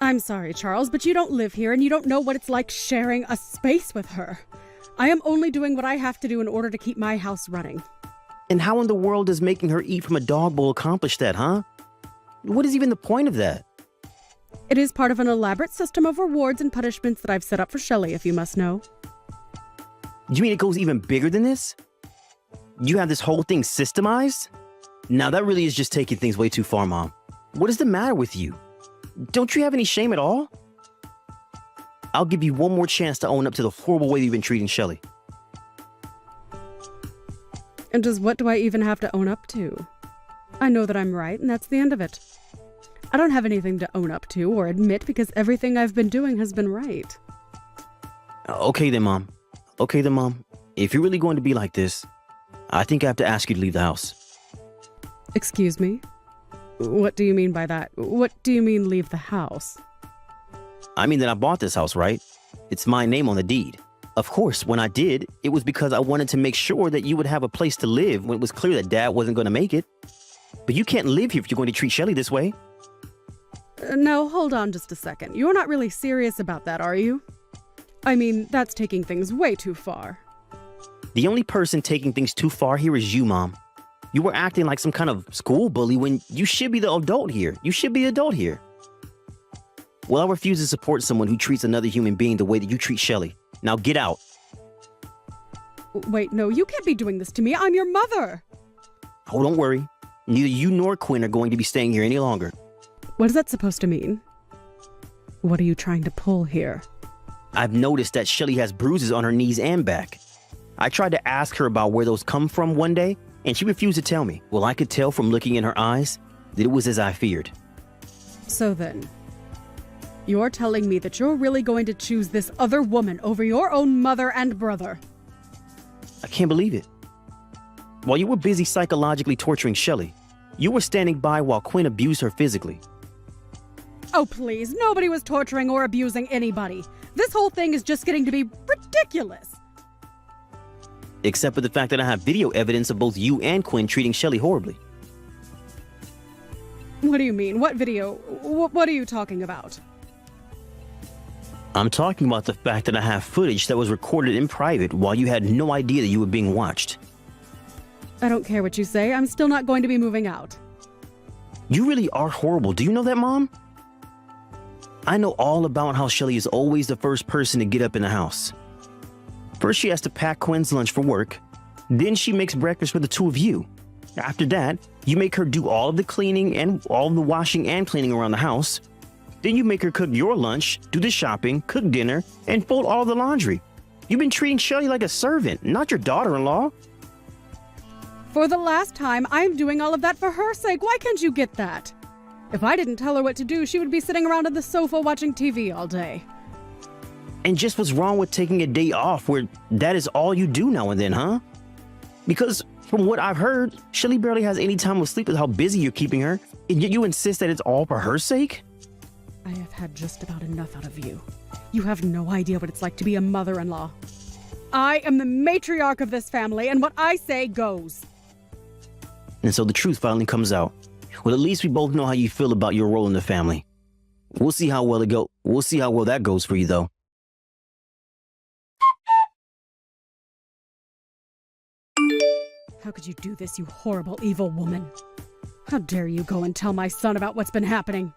I'm sorry, Charles, but you don't live here and you don't know what it's like sharing a space with her. I am only doing what I have to do in order to keep my house running. And how in the world does making her eat from a dog bowl accomplish that, huh? What is even the point of that? It is part of an elaborate system of rewards and punishments that I've set up for Shelly, if you must know. You mean it goes even bigger than this? You have this whole thing systemized? Now that really is just taking things way too far, Mom. What is the matter with you? Don't you have any shame at all? I'll give you one more chance to own up to the horrible way you've been treating Shelly. And just what do I even have to own up to? I know that I'm right, and that's the end of it. I don't have anything to own up to or admit because everything I've been doing has been right. Okay then, Mom. Okay then, Mom. If you're really going to be like this, I think I have to ask you to leave the house. Excuse me? What do you mean by that? What do you mean leave the house? I mean that I bought this house, right? It's my name on the deed. Of course, when I did, it was because I wanted to make sure that you would have a place to live when it was clear that Dad wasn't going to make it. But you can't live here if you're going to treat Shelly this way. Now, hold on just a second. You're not really serious about that, are you? I mean, that's taking things way too far. The only person taking things too far here is you, Mom. You were acting like some kind of school bully when you should be the adult here. You should be the adult here. Well, I refuse to support someone who treats another human being the way that you treat Shelly. Now get out. Wait, no, you can't be doing this to me. I'm your mother. Oh, don't worry. Neither you nor Quinn are going to be staying here any longer. What is that supposed to mean? What are you trying to pull here? I've noticed that Shelly has bruises on her knees and back. I tried to ask her about where those come from one day, and she refused to tell me. Well, I could tell from looking in her eyes that it was as I feared. So then, you're telling me that you're really going to choose this other woman over your own mother and brother? I can't believe it. While you were busy psychologically torturing Shelly, you were standing by while Quinn abused her physically. Oh, please, nobody was torturing or abusing anybody. This whole thing is just getting to be ridiculous. Except for the fact that I have video evidence of both you and Quinn treating Shelly horribly. What do you mean? What video? What are you talking about? I'm talking about the fact that I have footage that was recorded in private while you had no idea that you were being watched. I don't care what you say. I'm still not going to be moving out. You really are horrible. Do you know that, Mom? I know all about how Shelly is always the first person to get up in the house. First, she has to pack Quinn's lunch for work. Then she makes breakfast for the two of you. After that, you make her do all of the cleaning and all of the washing and cleaning around the house. Then you make her cook your lunch, do the shopping, cook dinner, and fold all the laundry. You've been treating Shelly like a servant, not your daughter-in-law. For the last time, I'm doing all of that for her sake. Why can't you get that? If I didn't tell her what to do, she would be sitting around on the sofa watching TV all day. And just what's wrong with taking a day off where that is all you do now and then, huh? Because from what I've heard, Shelly barely has any time to sleep with how busy you're keeping her, and yet you insist that it's all for her sake? I have had just about enough out of you. You have no idea what it's like to be a mother-in-law. I am the matriarch of this family, and what I say goes. And so the truth finally comes out. Well, at least we both know how you feel about your role in the family. We'll see how well that goes for you, though. How could you do this, you horrible, evil woman? How dare you go and tell my son about what's been happening?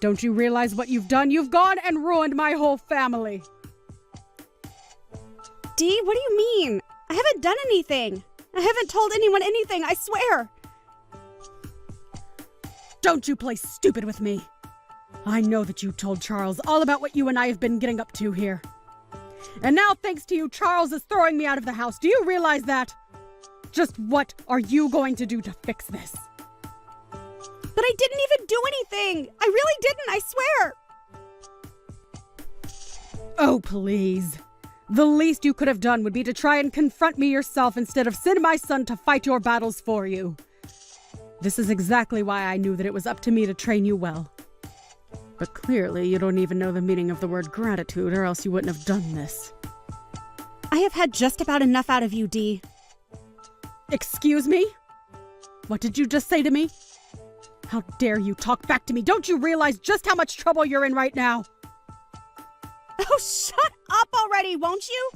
Don't you realize what you've done? You've gone and ruined my whole family. Dee, what do you mean? I haven't done anything. I haven't told anyone anything, I swear. Don't you play stupid with me. I know that you told Charles all about what you and I have been getting up to here. And now, thanks to you, Charles is throwing me out of the house. Do you realize that? Just what are you going to do to fix this? But I didn't even do anything. I really didn't, I swear. Oh, please. The least you could have done would be to try and confront me yourself instead of send my son to fight your battles for you. This is exactly why I knew that it was up to me to train you well. But clearly you don't even know the meaning of the word gratitude, or else you wouldn't have done this. I have had just about enough out of you, Dee. Excuse me? What did you just say to me? How dare you talk back to me? Don't you realize just how much trouble you're in right now? Oh, shut up already, won't you?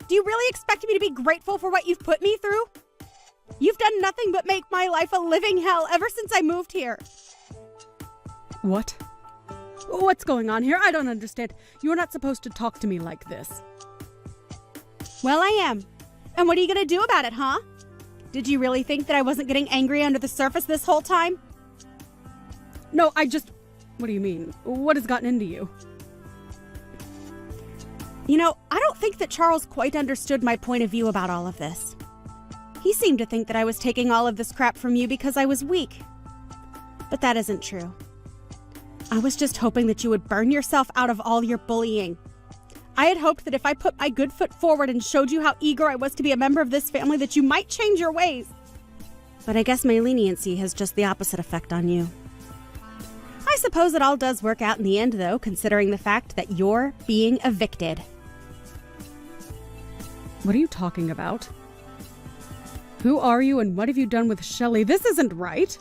Do you really expect me to be grateful for what you've put me through? You've done nothing but make my life a living hell ever since I moved here. What? What's going on here? I don't understand. You're not supposed to talk to me like this. Well, I am. And what are you going to do about it, huh? Did you really think that I wasn't getting angry under the surface this whole time? No, What do you mean? What has gotten into you? You know, I don't think that Charles quite understood my point of view about all of this. He seemed to think that I was taking all of this crap from you because I was weak. But that isn't true. I was just hoping that you would burn yourself out of all your bullying. I had hoped that if I put my good foot forward and showed you how eager I was to be a member of this family, that you might change your ways. But I guess my leniency has just the opposite effect on you. I suppose it all does work out in the end, though, considering the fact that you're being evicted. What are you talking about? Who are you and what have you done with Shelly? This isn't right.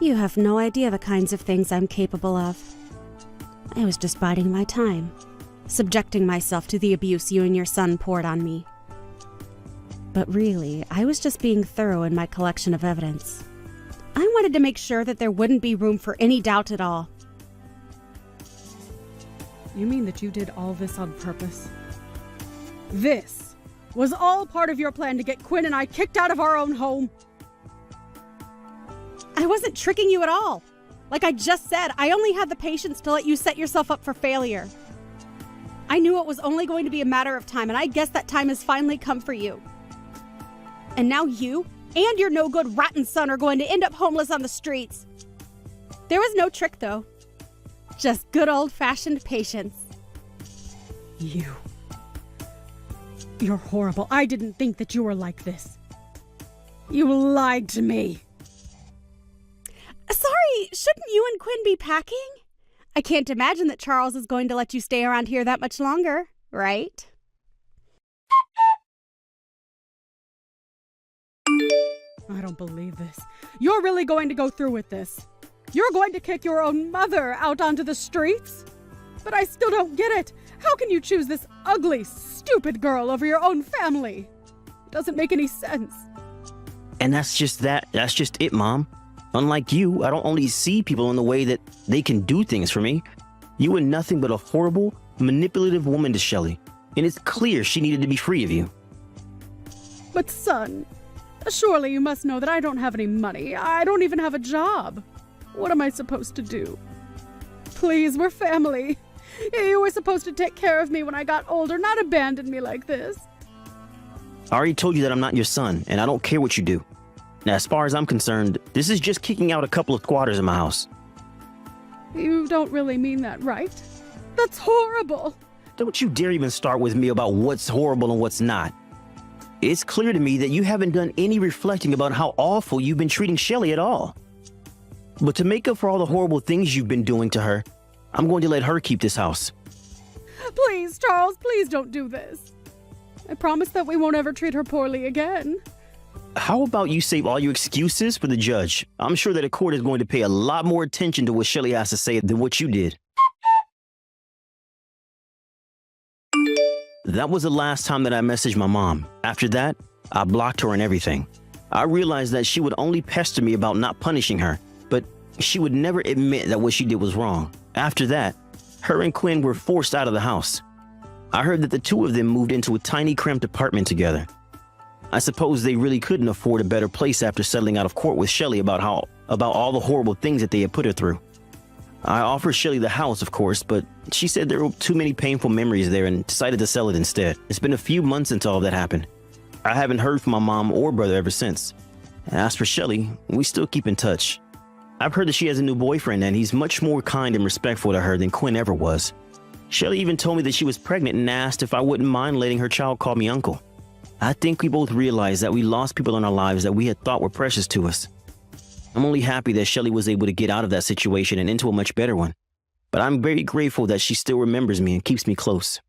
You have no idea the kinds of things I'm capable of. I was just biding my time, subjecting myself to the abuse you and your son poured on me. But really, I was just being thorough in my collection of evidence. I wanted to make sure that there wouldn't be room for any doubt at all. You mean that you did all this on purpose? This was all part of your plan to get Quinn and I kicked out of our own home? I wasn't tricking you at all. Like I just said, I only had the patience to let you set yourself up for failure. I knew it was only going to be a matter of time, and I guess that time has finally come for you. And now you and your no-good rotten son are going to end up homeless on the streets. There was no trick, though. Just good old-fashioned patience. You're horrible. I didn't think that you were like this. You lied to me. Sorry, shouldn't you and Quinn be packing? I can't imagine that Charles is going to let you stay around here that much longer, right? I don't believe this. You're really going to go through with this. You're going to kick your own mother out onto the streets? But I still don't get it. How can you choose this ugly, stupid girl over your own family? It doesn't make any sense. And that's just it, Mom. Unlike you, I don't only see people in the way that they can do things for me. You were nothing but a horrible, manipulative woman to Shelley, and it's clear she needed to be free of you. But son, surely you must know that I don't have any money. I don't even have a job. What am I supposed to do? Please, we're family. You were supposed to take care of me when I got older, not abandon me like this. I already told you that I'm not your son, and I don't care what you do. Now, as far as I'm concerned, this is just kicking out a couple of squatters in my house. You don't really mean that, right? That's horrible. Don't you dare even start with me about what's horrible and what's not. It's clear to me that you haven't done any reflecting about how awful you've been treating Shelley at all. But to make up for all the horrible things you've been doing to her, I'm going to let her keep this house. Please, Charles, please don't do this. I promise that we won't ever treat her poorly again. How about you save all your excuses for the judge? I'm sure that a court is going to pay a lot more attention to what Shelley has to say than what you did. That was the last time that I messaged my mom. After that, I blocked her and everything. I realized that she would only pester me about not punishing her, but she would never admit that what she did was wrong. After that, her and Quinn were forced out of the house. I heard that the two of them moved into a tiny cramped apartment together. I suppose they really couldn't afford a better place after settling out of court with Shelley about all the horrible things that they had put her through. I offered Shelley the house, of course, but she said there were too many painful memories there and decided to sell it instead. It's been a few months since all that happened. I haven't heard from my mom or brother ever since. And as for Shelley, we still keep in touch. I've heard that she has a new boyfriend and he's much more kind and respectful to her than Quinn ever was. Shelley even told me that she was pregnant and asked if I wouldn't mind letting her child call me uncle. I think we both realized that we lost people in our lives that we had thought were precious to us. I'm only happy that Shelley was able to get out of that situation and into a much better one. But I'm very grateful that she still remembers me and keeps me close.